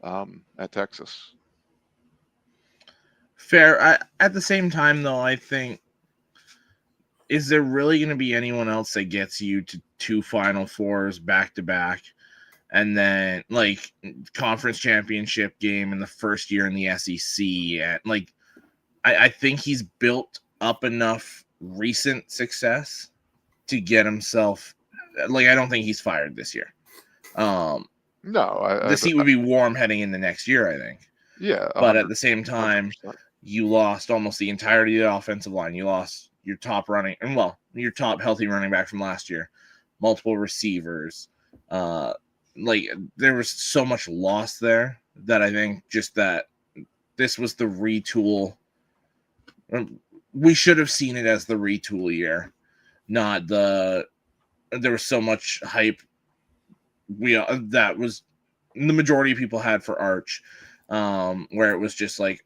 Speaker 4: at Texas.
Speaker 3: Fair. At the same time, though, I think, is there really going to be anyone else that gets you to 2 Final Fours back to back, and then like conference championship game in the first year in the SEC? And like, I think he's built up enough recent success to get himself. Like, I don't think he's fired this year.
Speaker 4: No,
Speaker 3: the seat would be warm heading into next year, I think.
Speaker 4: Yeah,
Speaker 3: but at the same time, 100%. You lost almost the entirety of the offensive line. You lost your top your top healthy running back from last year, multiple receivers. Like, there was so much loss there that I think just that this was the retool. We should have seen it as the retool year, not there was so much hype. That was the majority of people had for Arch, where it was just like,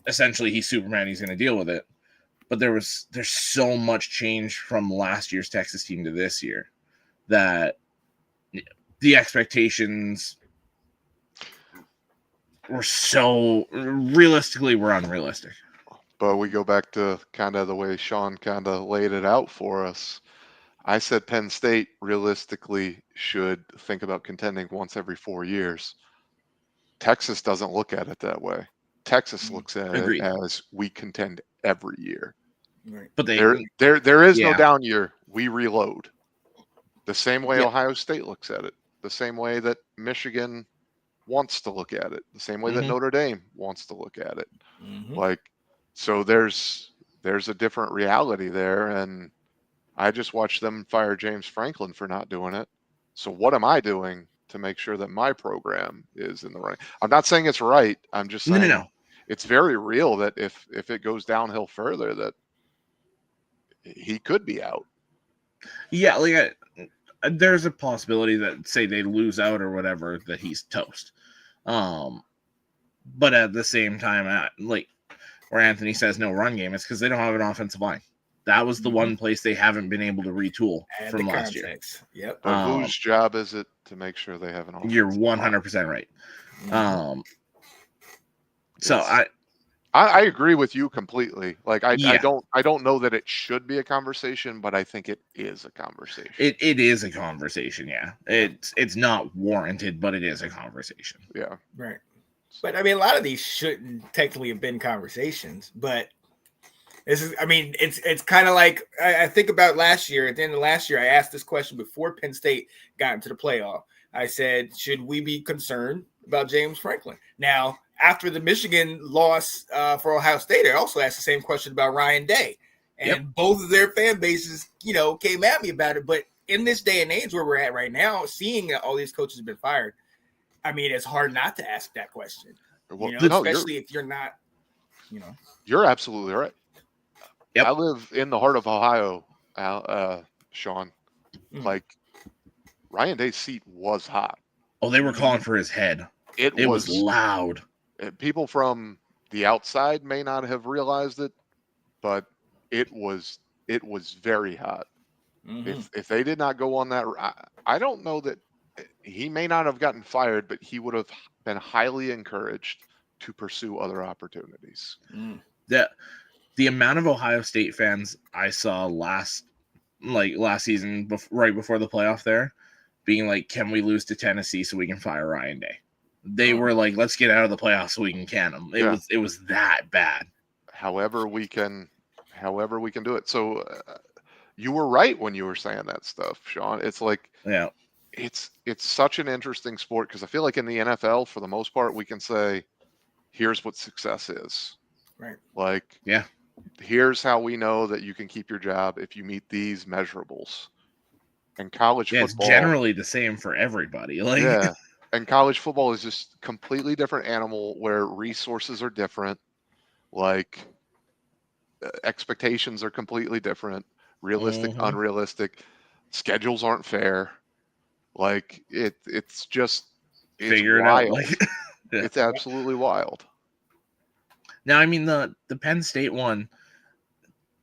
Speaker 3: essentially he's Superman, he's going to deal with it. But there's so much change from last year's Texas team to this year that the expectations were unrealistic.
Speaker 4: But we go back to kind of the way Sean kind of laid it out for us. I said Penn State realistically should think about contending once every 4 years. Texas doesn't look at it that way. Texas looks at it as we contend every year.
Speaker 2: Right.
Speaker 4: But there is no down year. We reload. The same way Ohio State looks at it. The same way that Michigan wants to look at it. The same way that Notre Dame wants to look at it. Like, so there's a different reality there, and I just watched them fire James Franklin for not doing it. So what am I doing to make sure that my program is in the running? I'm not saying it's right. I'm just saying
Speaker 3: no.
Speaker 4: It's very real that if it goes downhill further, that he could be out.
Speaker 3: Yeah, like there's a possibility that, say, they lose out or whatever, that he's toast. But at the same time, like where Anthony says no run game, it's because they don't have an offensive line. That was the one place they haven't been able to retool from last year.
Speaker 2: Yep.
Speaker 4: But whose job is it to make sure they have an offensive
Speaker 3: line? You're 100% right. So
Speaker 4: I agree with you completely. Like I don't know that it should be a conversation, but I think it is a conversation.
Speaker 3: It is a conversation, yeah. It's not warranted, but it is a conversation.
Speaker 4: Yeah.
Speaker 2: Right. But I mean, a lot of these shouldn't technically have been conversations, but it's kind of like I think about last year. At the end of last year, I asked this question before Penn State got into the playoff. I said, should we be concerned about James Franklin? Now, after the Michigan loss for Ohio State, I also asked the same question about Ryan Day. And both of their fan bases, came at me about it. But in this day and age where we're at right now, seeing that all these coaches have been fired, I mean, it's hard not to ask that question. Especially if you're not,
Speaker 4: You're absolutely right. Yep. I live in the heart of Ohio, Sean. Like, Ryan Day's seat was hot.
Speaker 3: Oh, they were calling for his head. It was loud.
Speaker 4: People from the outside may not have realized it, but it was very hot. If they did not go on that, I don't know that he may not have gotten fired, but he would have been highly encouraged to pursue other opportunities.
Speaker 3: The amount of Ohio State fans I saw last season, right before the playoff there, being like, can we lose to Tennessee so we can fire Ryan Day? They were like, let's get out of the playoffs so we can can him. It was that bad.
Speaker 4: However we can do it. So you were right when you were saying that stuff, Sean. It's like, it's such an interesting sport, because I feel like in the NFL, for the most part, we can say, here's what success is.
Speaker 2: Right.
Speaker 4: Like, here's how we know that you can keep your job if you meet these measurables. And college football,
Speaker 3: it's generally the same for everybody.
Speaker 4: And college football is just completely different animal where resources are different. Like expectations are completely different. Realistic, unrealistic. Schedules aren't fair. Like it's
Speaker 3: figure it
Speaker 4: wild.
Speaker 3: out. Like, yeah.
Speaker 4: It's absolutely wild.
Speaker 3: Now, I mean, the Penn State one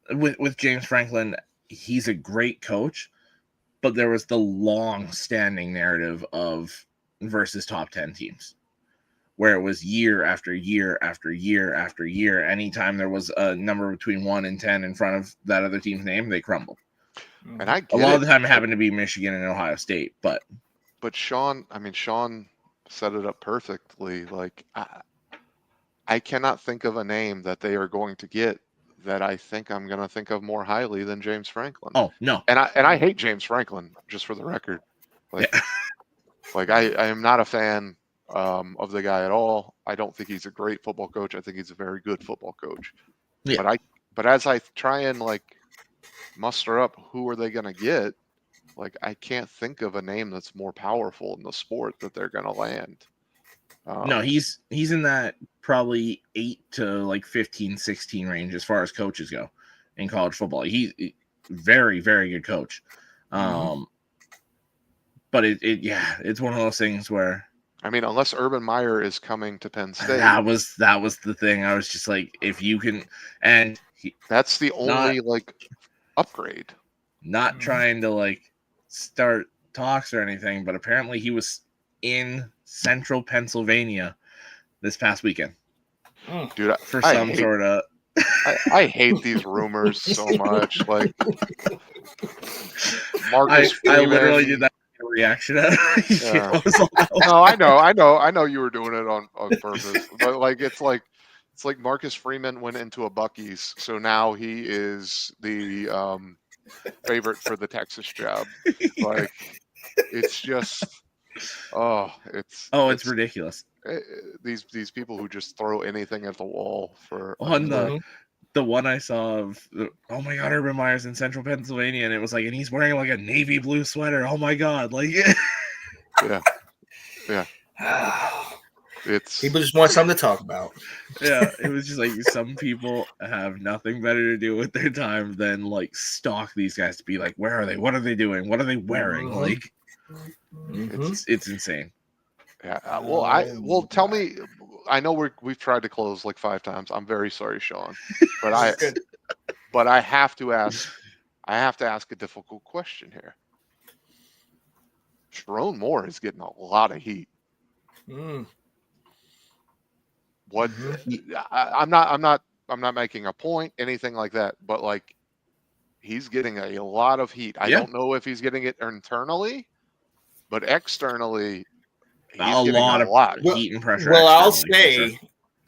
Speaker 3: with James Franklin, he's a great coach, but there was the long-standing narrative of versus top 10 teams, where it was year after year after year after year. Anytime there was a number between 1 and 10 in front of that other team's name, they crumbled.
Speaker 4: And I get
Speaker 3: a lot of the time it happened to be Michigan and Ohio State, but
Speaker 4: Sean set it up perfectly. Like I cannot think of a name that they are going to get that I think I'm going to think of more highly than James Franklin.
Speaker 3: Oh, no.
Speaker 4: And I hate James Franklin, just for the record. Like, yeah. Like I am not a fan of the guy at all. I don't think he's a great football coach. I think he's a very good football coach. Yeah. But as I try and like muster up who are they going to get, like I can't think of a name that's more powerful in the sport that they're going to land.
Speaker 3: No, he's in that probably 8 to like 15, 16 range as far as coaches go in college football. He's very, very good coach. But it's one of those things where,
Speaker 4: I mean, unless Urban Meyer is coming to Penn State,
Speaker 3: that was the thing. I was just like, if you can, and
Speaker 4: that's the only like upgrade.
Speaker 3: Not trying to like start talks or anything, but apparently he was in central Pennsylvania this past weekend.
Speaker 4: Dude,
Speaker 3: for some sort of
Speaker 4: I hate these rumors so much. Like Marcus Freeman,
Speaker 3: I literally did that reaction.
Speaker 4: Yeah. No, I know you were doing it on purpose. But like it's like Marcus Freeman went into a Buc-ee's, so now he is the favorite for the Texas job. Like it's just it's
Speaker 3: ridiculous.
Speaker 4: These people who just throw anything at the wall for
Speaker 3: on the one I saw of oh my god, Urban Meyer's in central Pennsylvania, and it was like, and he's wearing like a navy blue sweater. Oh my god, like
Speaker 4: yeah. It's
Speaker 2: people just want something to talk about.
Speaker 3: Yeah, it was just like some people have nothing better to do with their time than like stalk these guys to be like, where are they? What are they doing? What are they wearing? Like it's insane.
Speaker 4: Yeah. Well, tell me. I know we've tried to close like 5 times. I'm very sorry, Sean, but I have to ask. I have to ask a difficult question here. Sharon Moore is getting a lot of heat. What? I'm not making a point, anything like that. But like, he's getting a lot of heat. I don't know if he's getting it internally, but externally.
Speaker 3: A lot of heat and pressure.
Speaker 2: Well,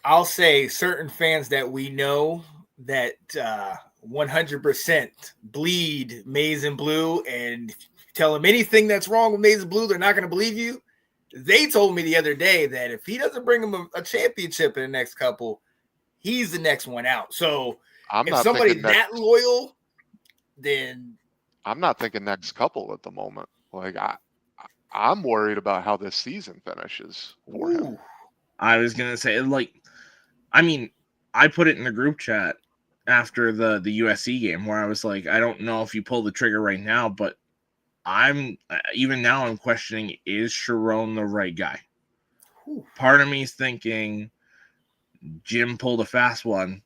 Speaker 2: I'll say certain fans that we know that 100% bleed maize and blue, and tell them anything that's wrong with maize and blue, they're not going to believe you. They told me the other day that if he doesn't bring them a championship in the next couple, he's the next one out. So if somebody that loyal, then
Speaker 4: I'm not thinking next couple at the moment. Like I'm worried about how this season finishes for him.
Speaker 3: I was going to say, like, I mean, I put it in the group chat after the USC game where I was like, I don't know if you pull the trigger right now, but I'm questioning, is Sharon the right guy? Part of me is thinking Jim pulled a fast one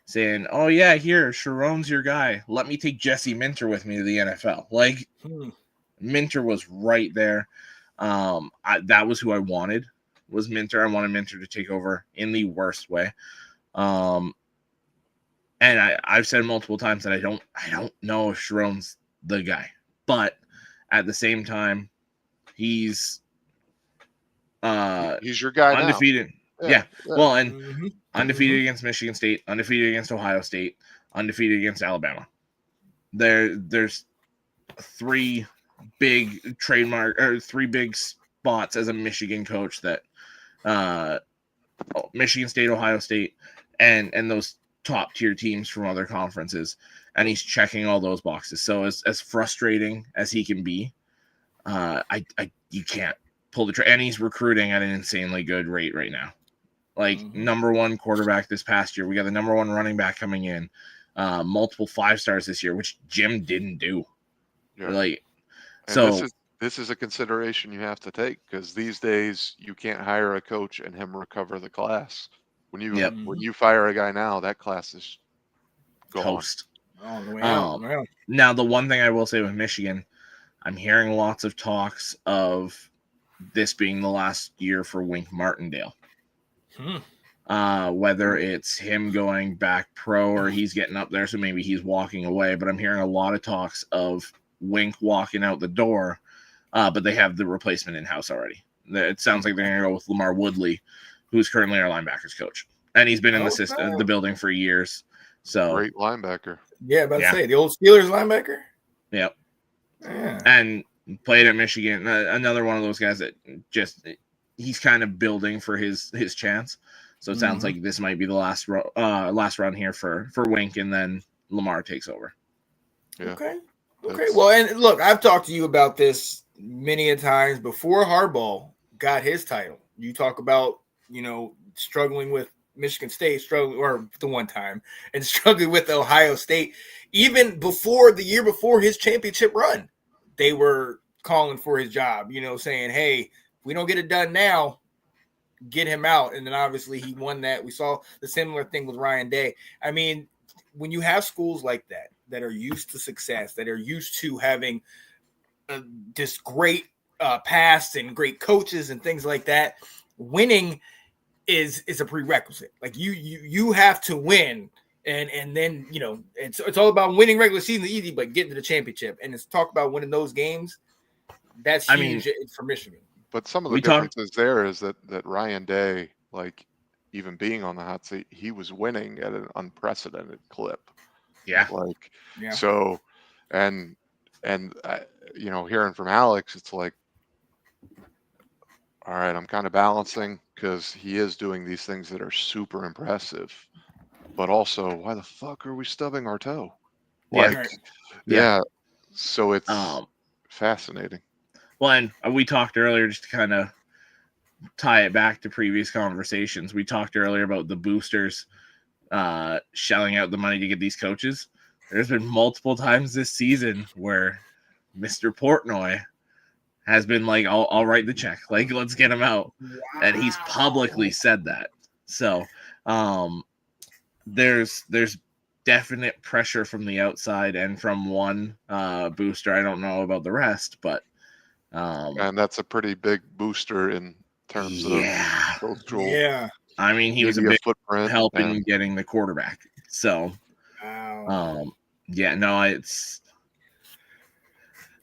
Speaker 3: saying, oh yeah, here, Sharon's your guy. Let me take Jesse Minter with me to the NFL. Like, Minter was right there. That was who I wanted, was Minter. I wanted Minter to take over in the worst way. And I've said multiple times that I don't know if Sharon's the guy, but at the same time, he's
Speaker 4: your guy
Speaker 3: undefeated. Yeah. Well, and undefeated against Michigan State, undefeated against Ohio State, undefeated against Alabama. There's 3 big spots as a Michigan coach that Michigan State, Ohio State, and those top tier teams from other conferences, and he's checking all those boxes. So as frustrating as he can be, you can't pull the trigger, and he's recruiting at an insanely good rate right now. Like number one quarterback this past year. We got the number one running back coming in, multiple 5-stars this year, which Jim didn't do.
Speaker 4: Yeah.
Speaker 3: Like,
Speaker 4: and
Speaker 3: so
Speaker 4: this is a consideration you have to take, because these days you can't hire a coach and him recover the class. When you fire a guy now, that class is gone.
Speaker 3: Toast.
Speaker 2: On the way out.
Speaker 3: Now, the one thing I will say with Michigan, I'm hearing lots of talks of this being the last year for Wink Martindale. Whether it's him going back pro or he's getting up there, so maybe he's walking away. But I'm hearing a lot of talks of Wink walking out the door, but they have the replacement in-house already. It sounds like they're going to go with Lamar Woodley, who's currently our linebackers coach. And he's been in the building for years. So
Speaker 4: great linebacker.
Speaker 2: Yeah, about to say, the old Steelers linebacker?
Speaker 3: Yep.
Speaker 2: Yeah.
Speaker 3: And played at Michigan. Another one of those guys that just he's kind of building for his chance. So it sounds like this might be the last run here for Wink, and then Lamar takes over.
Speaker 4: Yeah.
Speaker 2: Okay. Well, and look, I've talked to you about this many a times before Harbaugh got his title. You talk about, struggling with Michigan State, or the one time, and struggling with Ohio State. Even before the year before his championship run, they were calling for his job, saying, hey, if we don't get it done now, get him out. And then obviously he won that. We saw the similar thing with Ryan Day. I mean, when you have schools like that are used to success, that are used to having this great past and great coaches and things like that, winning is a prerequisite. Like you have to win, and then it's all about winning regular season easy, but getting to the championship, and it's talk about winning those games. That's huge for Michigan.
Speaker 4: But some of the differences there is that Ryan Day, like even being on the hot seat, he was winning at an unprecedented clip.
Speaker 3: Yeah.
Speaker 4: So, and hearing from Alex, it's like, all right, I'm kind of balancing, because he is doing these things that are super impressive, but also, why the fuck are we stubbing our toe? So it's fascinating.
Speaker 3: Well, and we talked earlier, just to kind of tie it back to previous conversations, we talked earlier about the boosters shelling out the money to get these coaches. There's been multiple times this season where Mr. Portnoy has been like, I'll write the check. Like, let's get him out. Wow. And he's publicly said that. So there's definite pressure from the outside and from one booster. I don't know about the rest, but
Speaker 4: and that's a pretty big booster in terms of cultural.
Speaker 2: Yeah.
Speaker 3: I mean, he was a big help in getting the quarterback. So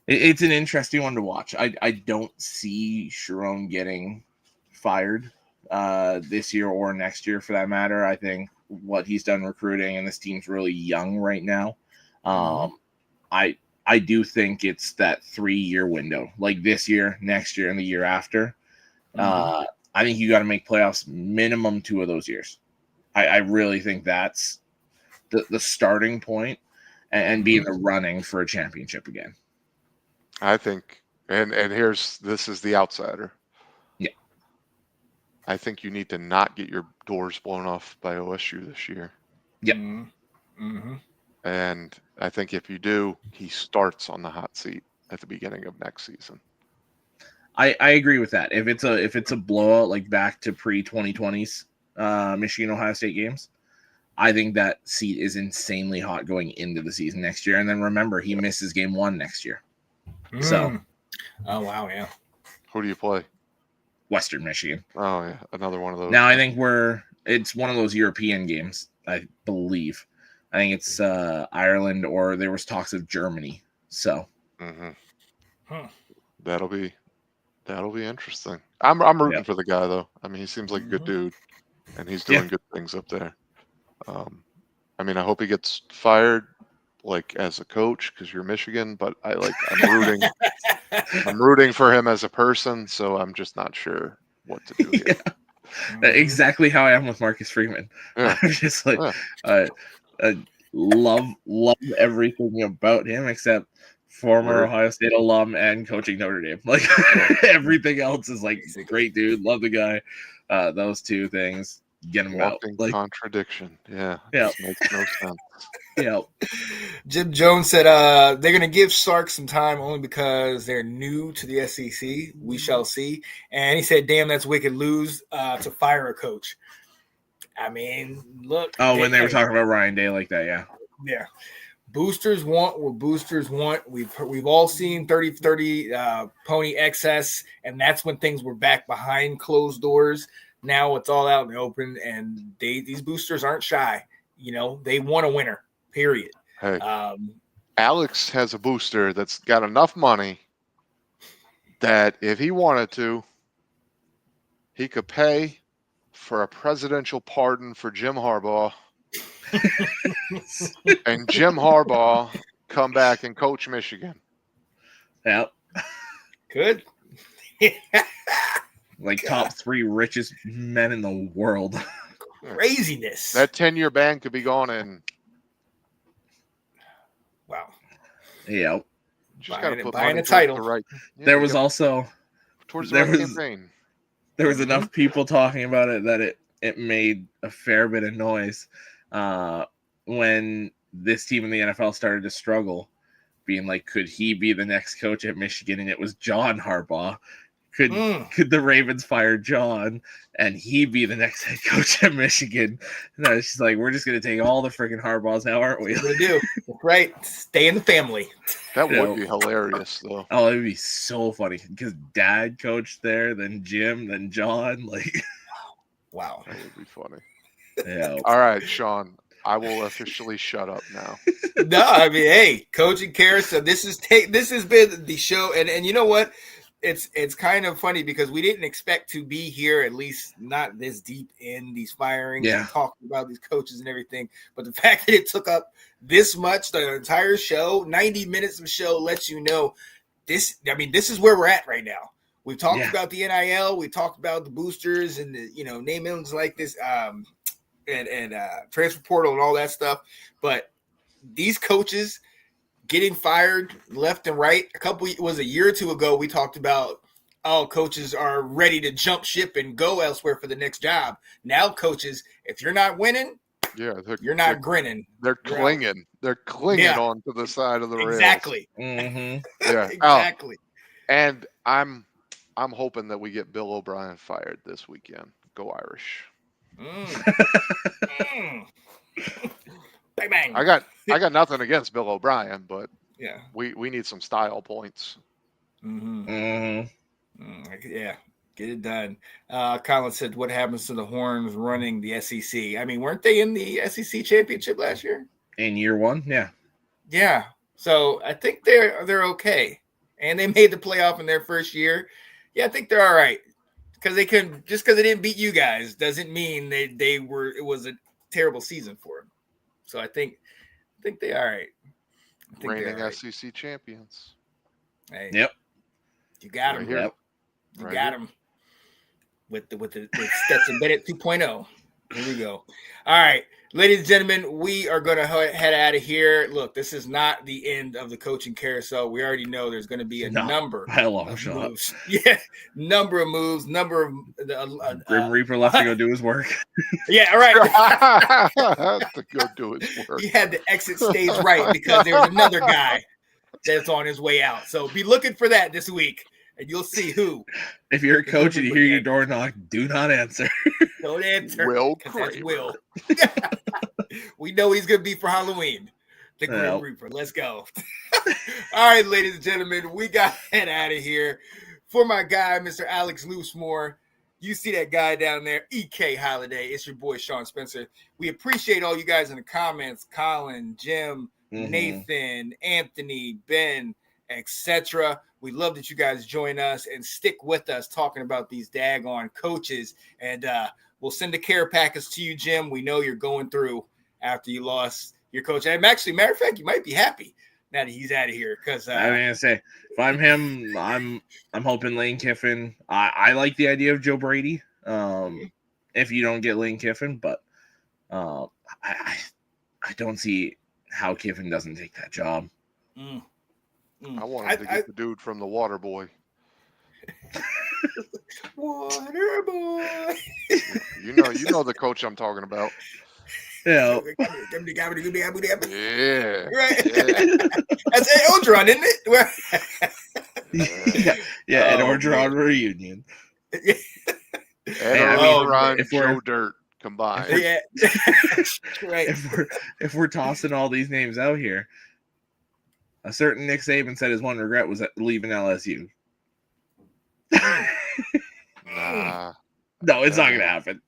Speaker 3: it's an interesting one to watch. I don't see Sharon getting fired this year or next year, for that matter. I think what he's done recruiting, and this team's really young right now. I do think it's that 3-year window, like this year, next year, and the year after. I think you got to make playoffs minimum 2 of those years. I really think that's the starting point, and be in the running for a championship again.
Speaker 4: I think, and this is the outsider.
Speaker 3: Yeah.
Speaker 4: I think you need to not get your doors blown off by OSU this year.
Speaker 3: Yep.
Speaker 4: And I think if you do, he starts on the hot seat at the beginning of next season.
Speaker 3: I agree with that. If it's a blowout, like back to pre-2020s Michigan Ohio State games, I think that seat is insanely hot going into the season next year. And then remember, he misses game 1 next year. So,
Speaker 2: oh wow, yeah.
Speaker 4: Who do you play?
Speaker 3: Western Michigan.
Speaker 4: Oh yeah, another one of those.
Speaker 3: Now I think it's one of those European games, I believe. I think it's Ireland, or there was talks of Germany. So
Speaker 4: that'll be interesting. I'm rooting for the guy though. I mean, he seems like a good dude, and he's doing good things up there. I mean, I hope he gets fired, like as a coach, because you're Michigan, but I'm rooting for him as a person, so I'm just not sure what to do here.
Speaker 3: Exactly how I am with Marcus Freeman. I'm just like love everything about him, except former Ohio State alum and coaching Notre Dame. Like everything else is like great dude, love the guy. Those two things get him out.
Speaker 4: Like contradiction. Yeah. Makes no sense.
Speaker 3: Yeah.
Speaker 2: Jim Jones said they're going to give Sark some time only because they're new to the SEC. We shall see. And he said, damn, that's wicked lose to fire a coach. I mean, look.
Speaker 3: Oh, when they were talking about Ryan Day like that, yeah.
Speaker 2: Yeah. Boosters want what boosters want. We've all seen 30-30 pony excess, and that's when things were back behind closed doors. Now it's all out in the open, and these boosters aren't shy. You know, they want a winner, period.
Speaker 4: Hey, Alex has a booster that's got enough money that if he wanted to, he could pay for a presidential pardon for Jim Harbaugh. And Jim Harbaugh come back and coach Michigan.
Speaker 3: Yep.
Speaker 2: Good.
Speaker 3: Like top 3 richest men in the world.
Speaker 2: Craziness.
Speaker 4: That 10-year ban could be gone in.
Speaker 2: Wow.
Speaker 3: Yeah.
Speaker 4: Just got to put
Speaker 2: buying
Speaker 4: money
Speaker 2: a title.
Speaker 3: There was also
Speaker 4: towards the right campaign.
Speaker 3: There was enough people talking about it that it made a fair bit of noise when this team in the NFL started to struggle, being like, could he be the next coach at Michigan? And it was John Harbaugh. Could the Ravens fire John and he be the next head coach at Michigan? And she's like, we're just going to take all the freaking Harbaughs now, aren't we?
Speaker 2: We do. Right. Stay in the family.
Speaker 4: That would be hilarious, though.
Speaker 3: Oh, it would be so funny because Dad coached there, then Jim, then John. Like,
Speaker 2: wow.
Speaker 4: That would be funny.
Speaker 3: Yeah.
Speaker 4: All right, Sean. I will officially shut up now.
Speaker 2: No, I mean, hey, coaching Carousel. This has been the show, and you know what? It's kind of funny because we didn't expect to be here, at least not this deep in these firings and talking about these coaches and everything. But the fact that it took up this much, the entire show, 90 minutes of show, lets you know this. I mean, this is where we're at right now. We've talked about the NIL, we talked about the boosters and the namings like this, and transfer portal and all that stuff. But these coaches getting fired left and right. A year or two ago, we talked about, coaches are ready to jump ship and go elsewhere for the next job. Now, coaches, if you're not winning, you're not grinning.
Speaker 4: They're clinging. They're clinging onto the side of the rails.
Speaker 2: Exactly.
Speaker 3: Mm-hmm.
Speaker 4: Yeah.
Speaker 2: Exactly.
Speaker 4: And I'm hoping that we get Bill O'Brien fired this weekend. Go Irish. Bang bang. I got nothing against Bill O'Brien, but we need some style points.
Speaker 2: Yeah, get it done. Colin said, "What happens to the Horns running the SEC?" I mean, weren't they in the SEC championship last year?
Speaker 3: In year 1,
Speaker 2: yeah. So I think they're okay, and they made the playoff in their first year. Yeah, I think they're all right because they couldn't. Just because they didn't beat you guys doesn't mean they were. It was a terrible season for them. So I think they're all right.
Speaker 4: Reigning SEC champions.
Speaker 2: Hey,
Speaker 3: yep.
Speaker 2: You got them.
Speaker 3: Yep.
Speaker 2: You got them. With Stetson Bennett 2.0. Here we go. All right, ladies and gentlemen, we are going to head out of here. Look, this is not the end of the coaching carousel. We already know there's going to be a number of moves. Yeah, number of moves,
Speaker 3: Grim Reaper left to go do his work.
Speaker 2: Yeah, all right.
Speaker 4: To go do his work.
Speaker 2: He had to exit stage right because there was another guy that's on his way out. So be looking for that this week, and you'll see who.
Speaker 3: If you're a coach and you hear your door knock, do not answer.
Speaker 2: Don't answer.
Speaker 4: Will
Speaker 2: That's Will. We know he's going to be for Halloween. The Grim Reaper. Let's go. All right, ladies and gentlemen, we got to head out of here. For my guy, Mr. Alex Loosemore, you see that guy down there, EK Holiday. It's your boy, Sean Spencer. We appreciate all you guys in the comments. Colin, Jim, Nathan, Anthony, Ben, etc. We love that you guys join us and stick with us talking about these daggone coaches. And we'll send the care package to you, Jim. We know you're going through after you lost your coach. And actually, matter of fact, you might be happy now that he's out of here. Because
Speaker 3: I was gonna say, if I'm him, I'm hoping Lane Kiffin. I like the idea of Joe Brady. If you don't get Lane Kiffin, but I don't see how Kiffin doesn't take that job.
Speaker 4: I wanted to get the dude from the Water Boy.
Speaker 2: Water Boy.
Speaker 4: You know the coach I'm talking about.
Speaker 3: Yeah.
Speaker 2: Yeah. Right.
Speaker 4: Yeah.
Speaker 2: That's Ed Orgeron, isn't it?
Speaker 3: Yeah, Ed Orgeron reunion.
Speaker 4: Ed Orgeron, Joe Dirt combined.
Speaker 2: Yeah. Right.
Speaker 3: If we're tossing all these names out here, a certain Nick Saban said his one regret was leaving LSU.
Speaker 4: Nah.
Speaker 3: No, it's not going to happen.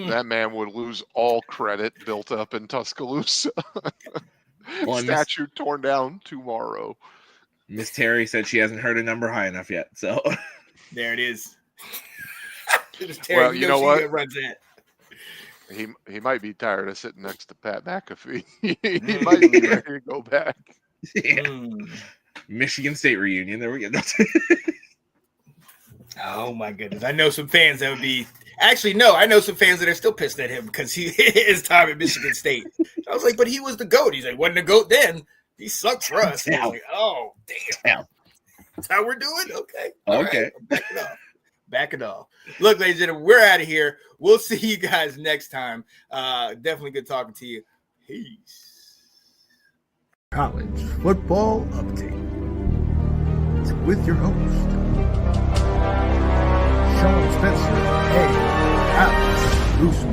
Speaker 4: That man would lose all credit built up in Tuscaloosa. Statue torn down tomorrow.
Speaker 3: Miss Terry said she hasn't heard a number high enough yet. So
Speaker 2: there it is.
Speaker 4: Terry, well, you know what? Runs that. He might be tired of sitting next to Pat McAfee. He might be ready to go back.
Speaker 3: Yeah. Michigan State reunion. There we go.
Speaker 2: Oh my goodness! I know some fans that would be. Actually, no, I know some fans that are still pissed at him because his time at Michigan State. I was like, but he was the GOAT. He's like, wasn't the GOAT then. He sucked for us. I was like, oh, damn. That's how we're doing? Okay.
Speaker 3: Okay.
Speaker 2: Right. Back it off. Look, ladies and gentlemen, we're out of here. We'll see you guys next time. Definitely good talking to you. Peace.
Speaker 1: College Football Update with your host, Sean Spencer and Alex Russo.